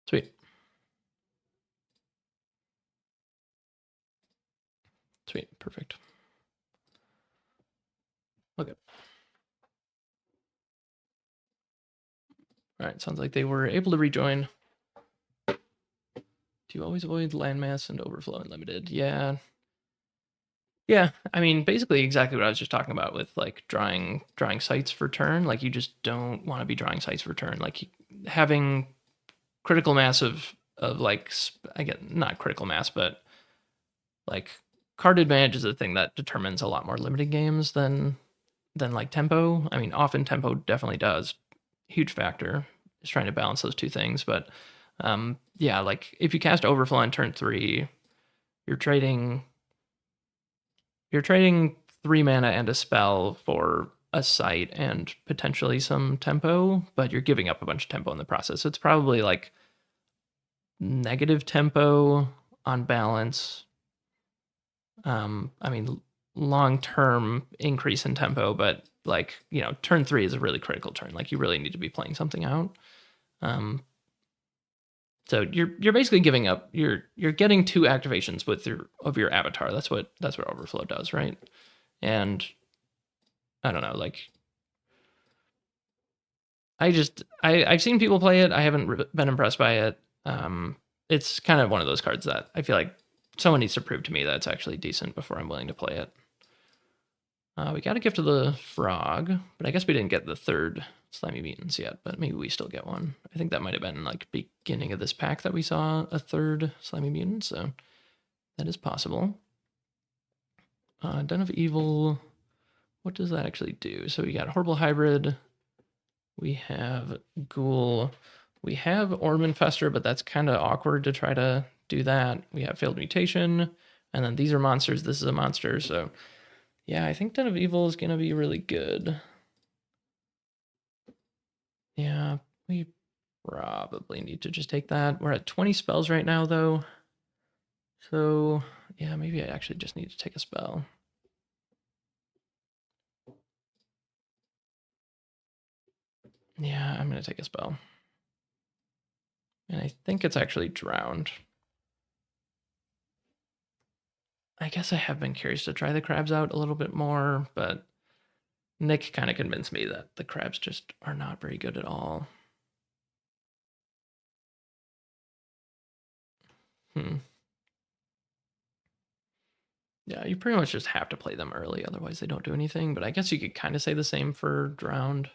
Sweet. Sweet. Perfect. Okay. All right. Sounds like they were able to rejoin. Do you always avoid landmass and overflow unlimited? Yeah. Yeah. I mean, basically exactly what I was just talking about with like drawing sites for turn. Like you just don't want to be drawing sites for turn. Like having critical mass of like I get not critical mass, but like card advantage is a thing that determines a lot more limited games than like tempo. I mean, often tempo definitely does. Huge factor is trying to balance those two things. But yeah, like if you cast Overflow on turn 3, you're trading 3 mana and a spell for a site and potentially some tempo, but you're giving up a bunch of tempo in the process. So it's probably like negative tempo on balance. I mean, long term increase in tempo, but like, you know, turn 3 is a really critical turn. Like you really need to be playing something out. So you're basically giving up. You're getting 2 activations with your avatar. That's what Overflow does, right? And I don't know, like I've seen people play it. I haven't been impressed by it. It's kind of one of those cards that I feel like someone needs to prove to me that it's actually decent before I'm willing to play it. We got a gift of the frog, but I guess we didn't get the 3rd slimy mutants yet, but maybe we still get one. I think that might have been like beginning of this pack that we saw a 3rd slimy mutant, so that is possible. Den of Evil, what does that actually do? So we got Horrible Hybrid, we have Ghoul, we have Orb Infester, but that's kind of awkward to try to do that. We have Failed Mutation, and then these are monsters, this is a monster, so yeah, I think Den of Evil is going to be really good. Yeah, we probably need to just take that. We're at 20 spells right now, though. So, yeah, maybe I actually just need to take a spell. Yeah, I'm going to take a spell. And I think it's actually drowned. I guess I have been curious to try the crabs out a little bit more, but Nick kind of convinced me that the crabs just are not very good at all. Yeah, you pretty much just have to play them early, otherwise they don't do anything. But I guess you could kind of say the same for drowned.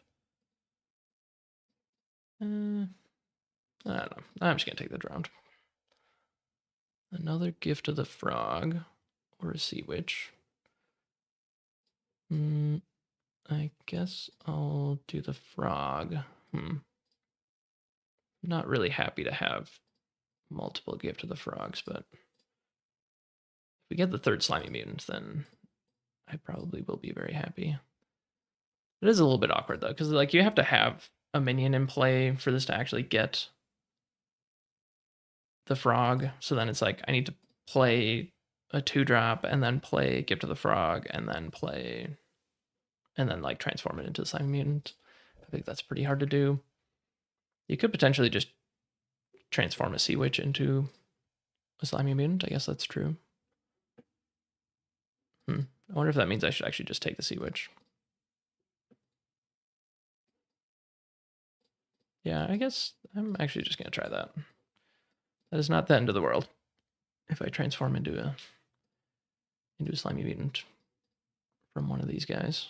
I don't know. I'm just gonna take the drowned. Another gift of the frog. or a Sea Witch. I guess I'll do the frog. Not really happy to have multiple Gift of the Frogs, but if we get the third Slimy Mutant, then I probably will be very happy. It is a little bit awkward, though, because like you have to have a minion in play for this to actually get the frog. So then it's like I need to play a 2-drop and then play Gift of the Frog and then like transform it into a Slimy Mutant. I think that's pretty hard to do. You could potentially just transform a Sea Witch into a Slimy Mutant. I guess that's true. I wonder if that means I should actually just take the Sea Witch. Yeah, I guess I'm actually just going to try that. That is not the end of the world if I transform into a Slimy Mutant from one of these guys.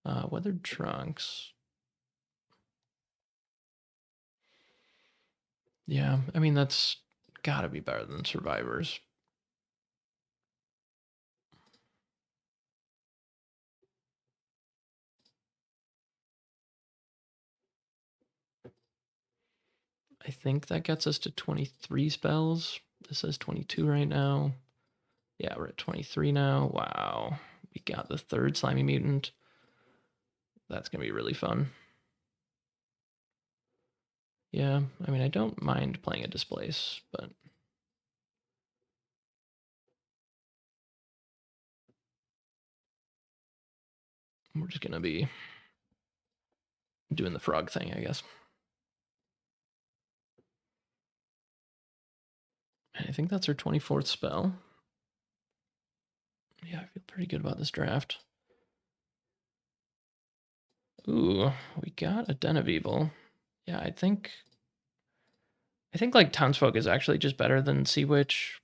Weathered Trunks. Yeah, I mean, that's got to be better than Survivors. I think that gets us to 23 spells. This says 22 right now. Yeah, we're at 23 now. Wow. We got the third Slimy Mutant. That's going to be really fun. Yeah, I mean, I don't mind playing a Displace, but we're just going to be doing the frog thing, I guess. And I think that's our 24th spell. Yeah, I feel pretty good about this draft. Ooh, we got a Den of Evil. Yeah, I think like Townsfolk is actually just better than Sea Witch.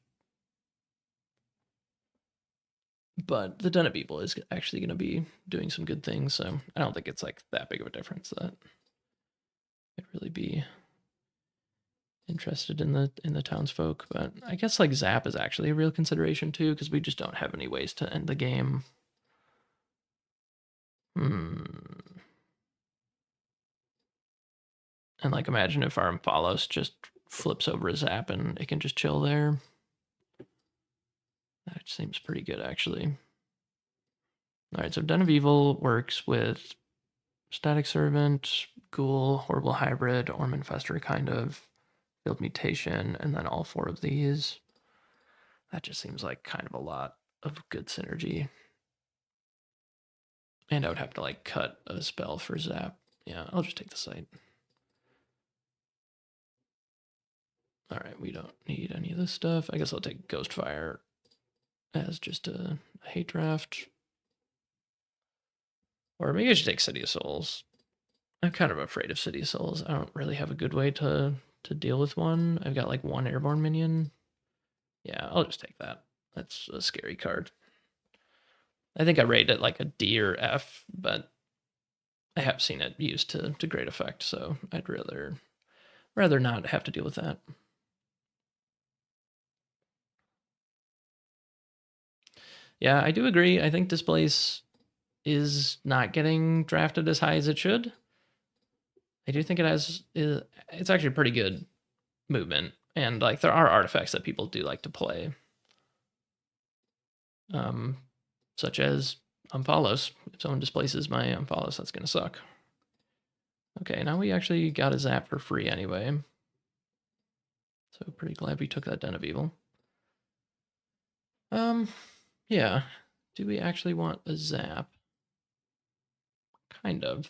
But the Den of Evil is actually going to be doing some good things, so I don't think it's like that big of a difference that I'd really be interested in the Townsfolk. But I guess like Zap is actually a real consideration too, because we just don't have any ways to end the game. And like imagine if our Amphalos just flips over a Zap and it can just chill there. That seems pretty good actually. All right, so Den of Evil works with Static Servant, Ghoul, Horrible Hybrid, Orm Infestor kind of, Field Mutation, and then all 4 of these. That just seems like kind of a lot of good synergy. And I would have to like cut a spell for Zap. Yeah, I'll just take the site. All right, we don't need any of this stuff. I guess I'll take Ghostfire as just a hate draft. Or maybe I should take City of Souls. I'm kind of afraid of City of Souls. I don't really have a good way to deal with one. I've got like 1 airborne minion. Yeah, I'll just take that. That's a scary card. I think I rate it like a D or F, but I have seen it used to great effect, so I'd rather not have to deal with that. Yeah, I do agree. I think Displace is not getting drafted as high as it should. I do think it's actually pretty good movement, and like there are artifacts that people do like to play, such as Amphalos. If someone displaces my Amphalos, that's gonna suck. Okay, now we actually got a Zap for free anyway, so pretty glad we took that Den of Evil. Yeah. Do we actually want a Zap? Kind of.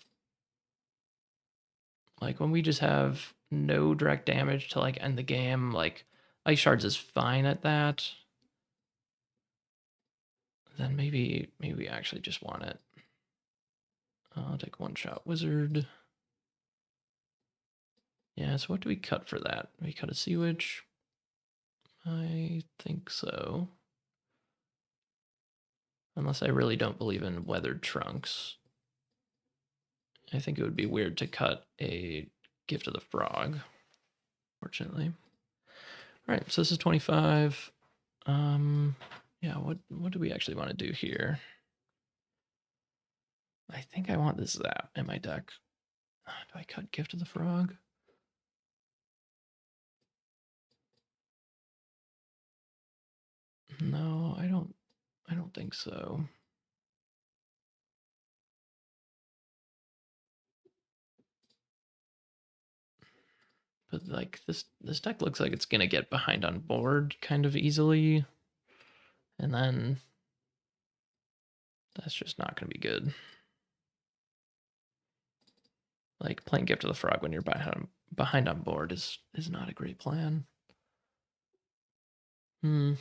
Like when we just have no direct damage to like end the game, like Ice Shards is fine at that. Then maybe we actually just want it. I'll take 1-shot Wizard. Yeah, so what do we cut for that? We cut a Sea Witch? I think so. Unless I really don't believe in Weathered Trunks. I think it would be weird to cut a Gift of the Frog, fortunately. All right, so this is 25. Yeah, Yeah, what do we actually want to do here? I think I want this Zap in my deck. Do I cut Gift of the Frog? No, I don't think so. But like this deck looks like it's gonna get behind on board kind of easily. And then that's just not gonna be good. Like playing Gift of the Frog when you're behind on board is not a great plan. Hmm.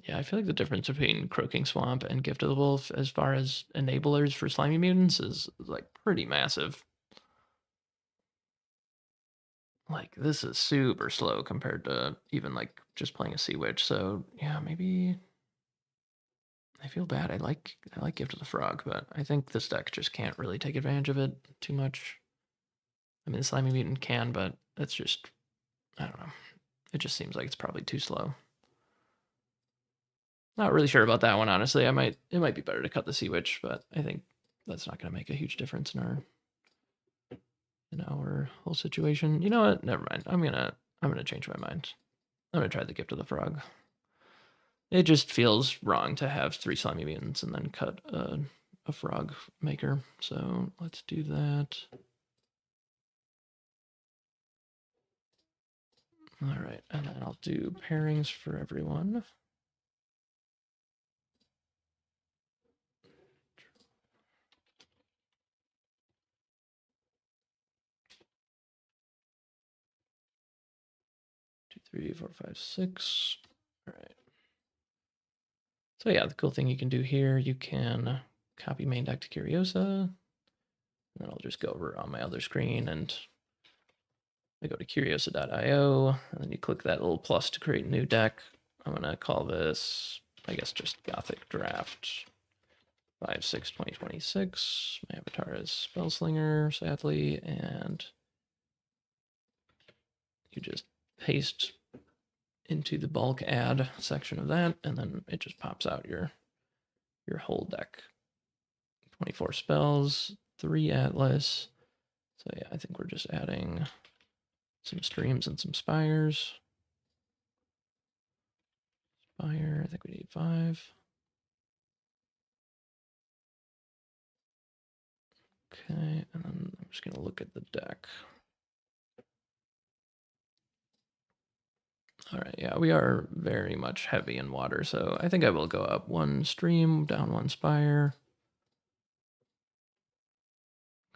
Yeah, I feel like the difference between Croaking Swamp and Gift of the Wolf as far as enablers for slimy mutants is like pretty massive. Like this is super slow compared to even like just playing a Sea Witch. So yeah, maybe I feel bad. I like Gift of the Frog, but I think this deck just can't really take advantage of it too much. I mean, Slimy Mutant can, but it's just I don't know. It just seems like it's probably too slow. Not really sure about that one, honestly. It might be better to cut the Sea Witch, but I think that's not going to make a huge difference in our whole situation. You know what? Never mind. I'm gonna change my mind. I'm gonna try the Gift of the Frog. It just feels wrong to have 3 slimy mutants and then cut a frog maker. So let's do that. All right, and then I'll do pairings for everyone. Two, three, four, five, six. All right. So yeah, the cool thing you can do here, you can copy main deck to Curiosa. And then I'll just go over on my other screen and I go to curiosa.io, and then you click that little plus to create a new deck. I'm gonna call this, I guess, just Gothic Draft 5/6/2026. My avatar is Spellslinger, sadly, and you just paste into the bulk add section of that, and then it just pops out your whole deck. 24 spells, 3 Atlas. So yeah, I think we're just adding some streams and some spires. Spire, I think we need 5. Okay, and then I'm just gonna look at the deck. All right, yeah, we are very much heavy in water, so I think I will go up 1 stream, down 1 spire.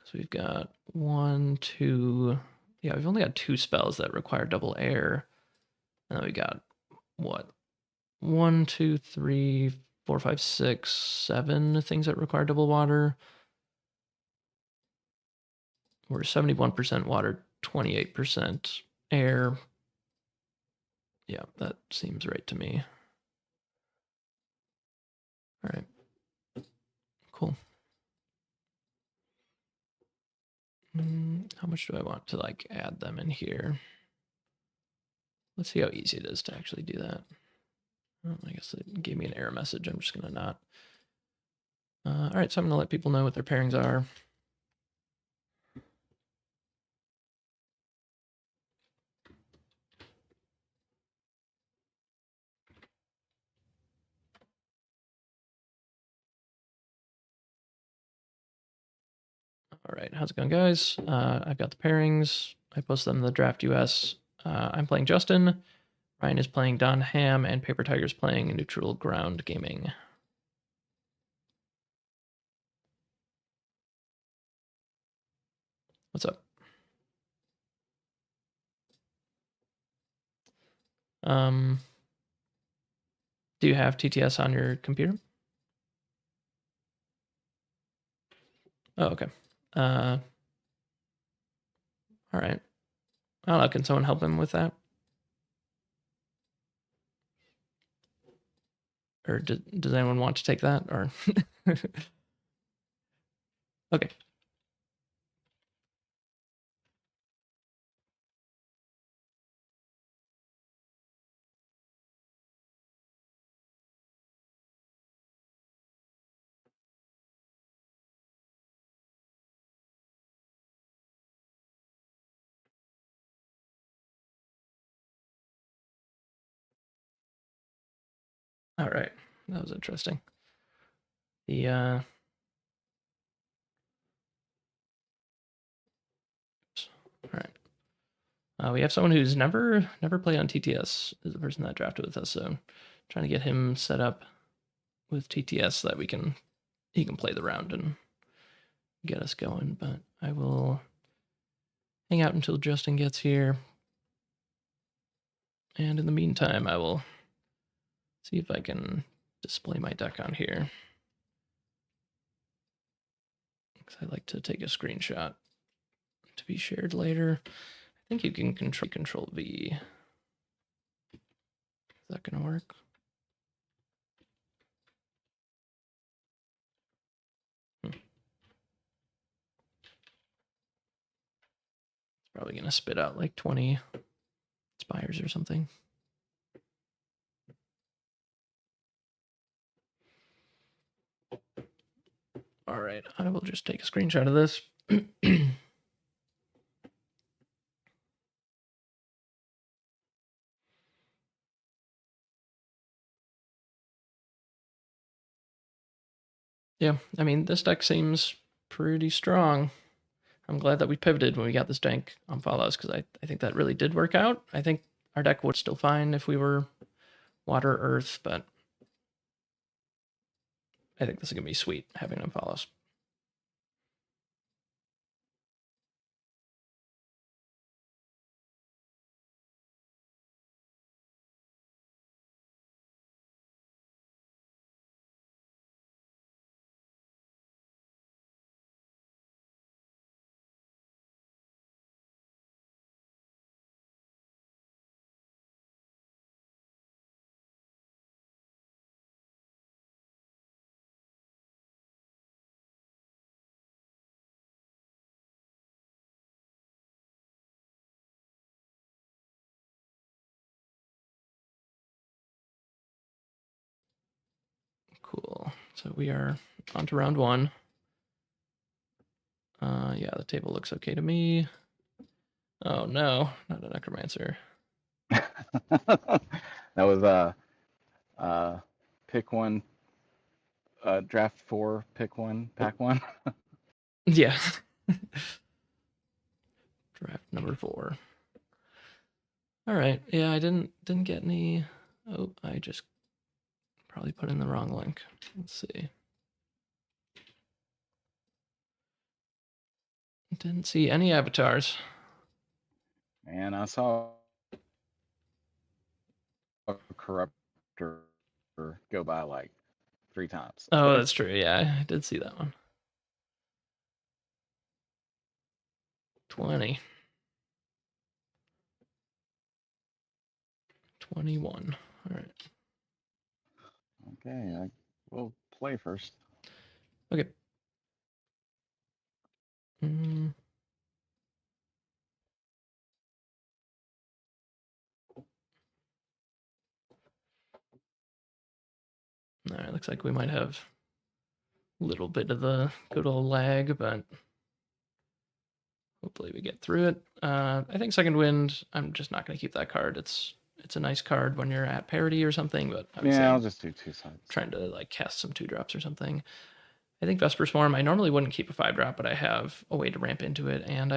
So we've got 1, 2. Yeah, we've only got 2 spells that require double air. And then we got what? 1, 2, 3, 4, 5, 6, 7 things that require double water. We're 71% water, 28% air. Yeah, that seems right to me. All right. Cool. How much do I want to like add them in here? Let's see how easy it is to actually do that. Oh, I guess it gave me an error message. I'm just gonna not. All right, so I'm gonna let people know what their pairings are. All right, how's it going, guys? I've got the pairings. I post them in the Draft US. I'm playing Justin. Ryan is playing Don Ham, and Paper Tiger's playing Neutral Ground Gaming. What's up? Do you have TTS on your computer? Oh, okay. All right. I don't know. Can someone help him with that? Or does anyone want to take that? Or okay. All right, that was interesting. The all right. We have someone who's never played on TTS is the person that drafted with us, so trying to get him set up with TTS so that he can play the round and get us going. But I will hang out until Justin gets here, and in the meantime, I will see if I can display my deck on here because I like to take a screenshot to be shared later. I think you can control V. Is that gonna work? It's probably gonna spit out like 20 spires or something. All right, I will just take a screenshot of this. Yeah, I mean, this deck seems pretty strong. I'm glad that we pivoted when we got this dank on follows because I think that really did work out. I think our deck would still fine if we were water earth, but I think this is gonna be sweet having them follows. Cool. So we are on to round one. Yeah, the table looks okay to me. Oh no, not a necromancer.
That was pick one, draft 4, pick one, pack one.
Yeah. Draft number 4. All right. Yeah, I didn't get any. Oh, I just probably put in the wrong link. Let's see. Didn't see any avatars.
And I saw a corruptor go by like 3 times.
Oh, that's true. Yeah, I did see that one. 20. 21. All right.
Okay, I will play first.
Okay. Mm. All right. Looks like we might have a little bit of the good old lag, but hopefully we get through it. I think Second Wind, I'm just not going to keep that card. It's a nice card when you're at parity or something, but I would say
Yeah, I'll
I'm
just do 2 sides.
trying to like cast some 2-drops or something. I think Vesper Swarm, I normally wouldn't keep a 5-drop, but I have a way to ramp into it, and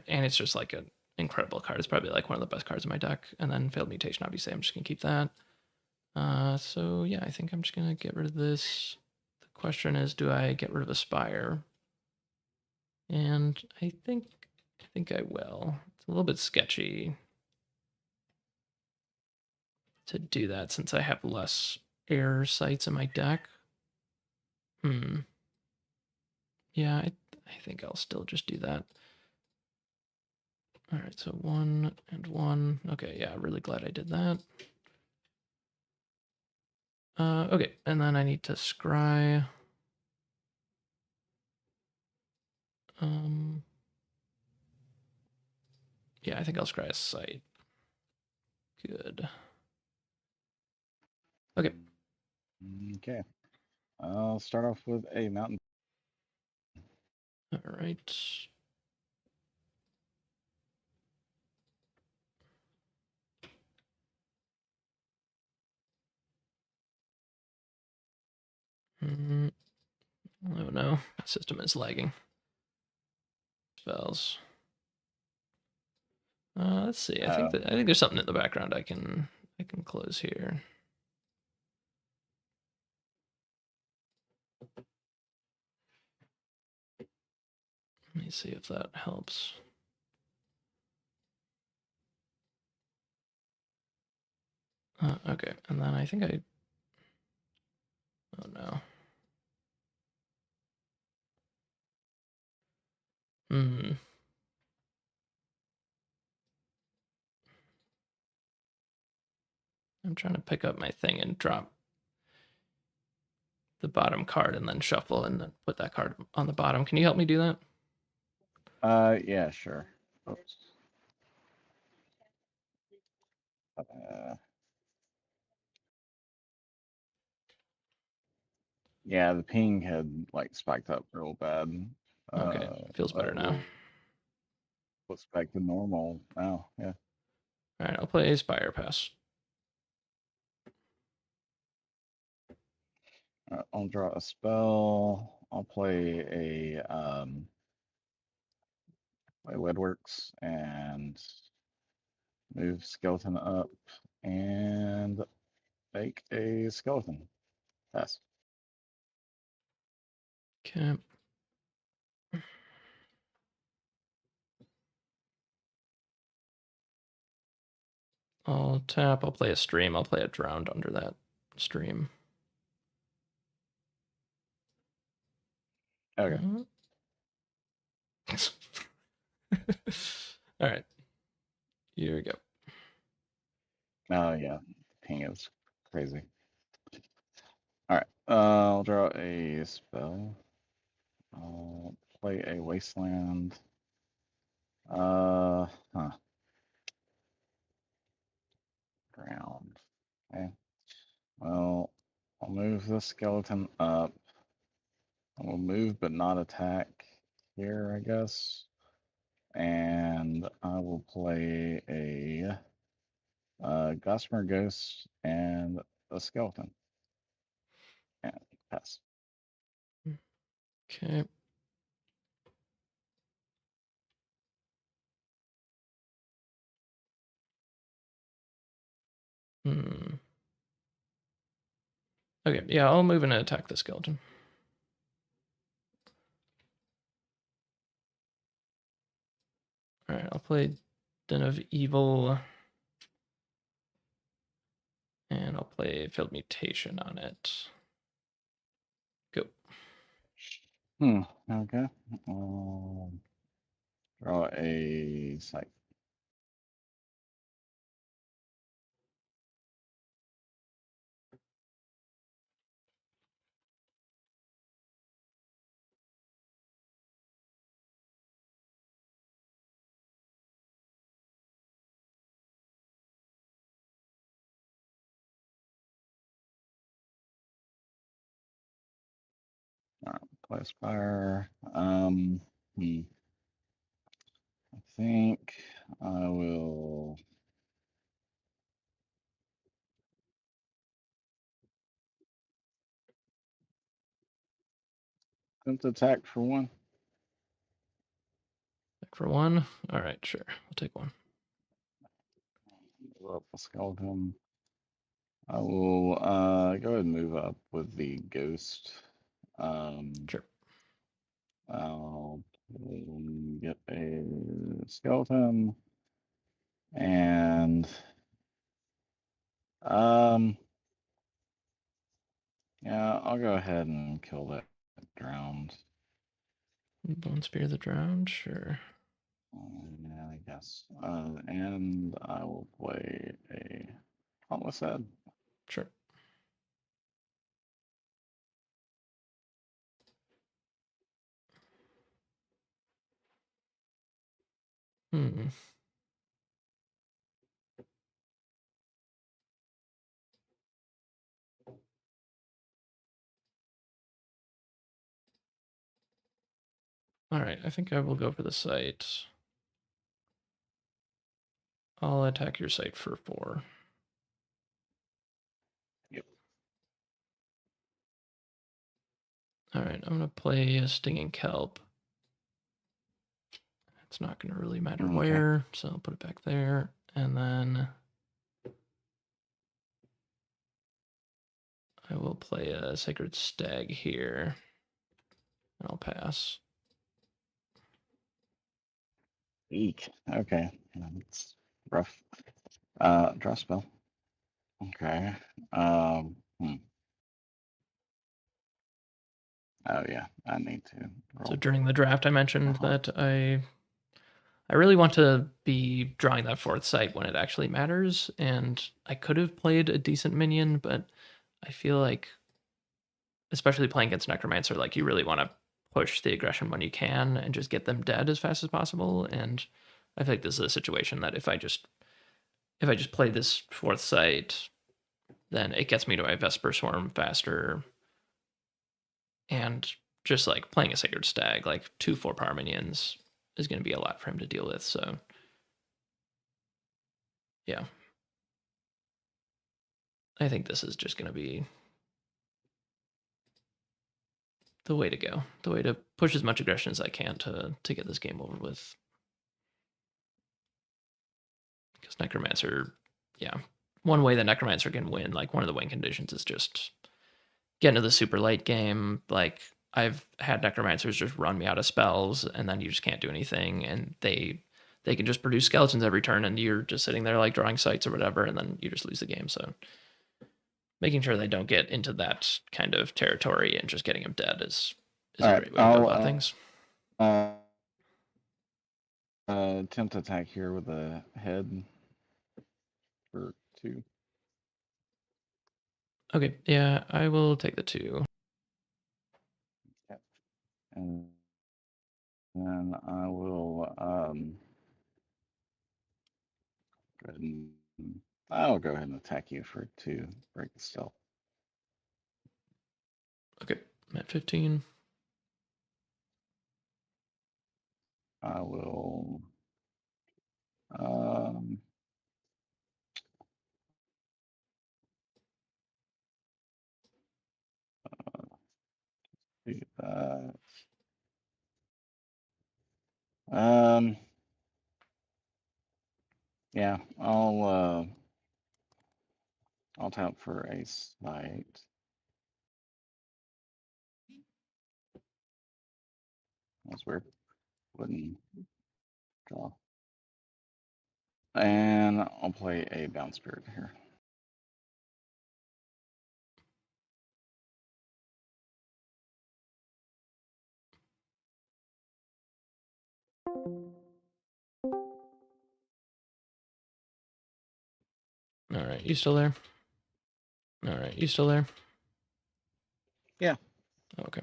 it's just like an incredible card. It's probably like one of the best cards in my deck. And then Failed Mutation, obviously, I'm just going to keep that. So yeah, I think I'm just going to get rid of this. The question is, do I get rid of Aspire? And I think I will. It's a little bit sketchy to do that since I have less air sites in my deck. Yeah, I think I'll still just do that. All right, so 1 and 1. Okay, yeah, really glad I did that. Okay, and then I need to scry. Yeah, I think I'll scry a site. Good. Okay.
Okay. I'll start off with a mountain.
All right. Oh no, my system is lagging. Spells. Let's see. I think there's something in the background I can close here. Let me see if that helps. Okay, and then I think oh no. Hmm. I'm trying to pick up my thing and drop the bottom card and then shuffle and then put that card on the bottom. Can you help me do that?
Yeah, sure. Oops. Uh, yeah, the ping had like spiked up real bad.
Okay, feels better
But
now.
what's back to normal now? Yeah.
All right, I'll play Spire Pass.
I'll draw a spell. I'll play play Leadworks and move skeleton up and make a skeleton. Pass.
Okay. I'll tap. I'll play a stream. I'll play a drowned under that stream.
Okay.
All right. Here we go.
Oh yeah, ping is crazy. All right. I'll draw a spell. I'll play a wasteland. Huh. Ground. Okay. Well, I'll move the skeleton up. I will move but not attack here, I guess. And I will play a Gossamer Ghost and a skeleton. And pass.
Okay. Hmm. Okay, yeah, I'll move and attack the skeleton. All right, I'll play Den of Evil. And I'll play Field Mutation on it. Go.
Okay. Draw a site. All right, play Spire. I think I will. Attempt attack for one.
Back for one. All right, sure. I'll take one.
Move up the skeleton. I will go ahead and move up with the ghost.
Sure.
I'll get a skeleton and yeah, I'll go ahead and kill that drowned.
Bone Spear the Drowned, sure.
Yeah, I guess. And I will play a Hauntless Head.
Sure. Hmm. All right, I think I will go for the site. I'll attack your site for 4.
Yep.
All right, I'm gonna play a Stinging Kelp. It's not gonna really matter
Okay.
where, so I'll put it back there, and then I will play a Sacred Stag here, and I'll pass.
Eek. Okay. It's rough. Draw spell. Okay. Hmm. Oh yeah, I need to
So
roll.
during the draft, I mentioned
Uh-huh.
that I really want to be drawing that 4th site when it actually matters, and I could have played a decent minion, but I feel like, especially playing against Necromancer, like you really want to push the aggression when you can and just get them dead as fast as possible. And I feel like this is a situation that if I just play this 4th site, then it gets me to my Vesper Swarm faster. And just like playing a Sacred Stag, like 2 4-power minions is going to be a lot for him to deal with. So yeah, I think this is just going to be the way to go, the way to push as much aggression as I can to get this game over with. Because Necromancer, yeah, one way that Necromancer can win, like one of the win conditions is just get into the super late game. Like I've had Necromancers just run me out of spells, and then you just can't do anything, and they can just produce skeletons every turn, and you're just sitting there like drawing sights or whatever, and then you just lose the game. So making sure they don't get into that kind of territory and just getting them dead is
All
a
right.
great way to go about things.
Attempt attack here with a head for 2.
Okay, yeah, I will take the 2.
Yep. And then I will go ahead and I'll go ahead and attack you for 2. Break the stealth.
Okay, I'm at 15.
I will um do that. Yeah, I'll tap for a site. That's weird. Wouldn't draw. And I'll play a Bound Spirit here.
All right, you still there? All right, you still there?
Yeah.
Okay.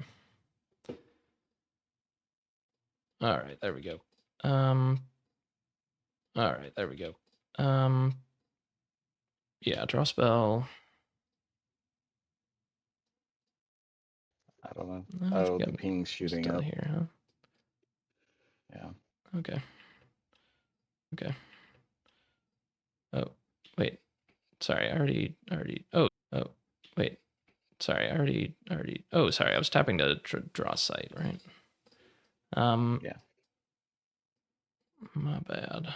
All right, there we go. All right, there we go. Yeah, draw spell.
I don't know.
I
Oh,
think
the
I'm
ping's shooting
still
up.
here, huh?
Yeah.
Okay. Okay. Oh, wait. Sorry, I already. Oh, wait. Sorry, I already. Oh, sorry, I was tapping to draw site, right?
Yeah.
My bad.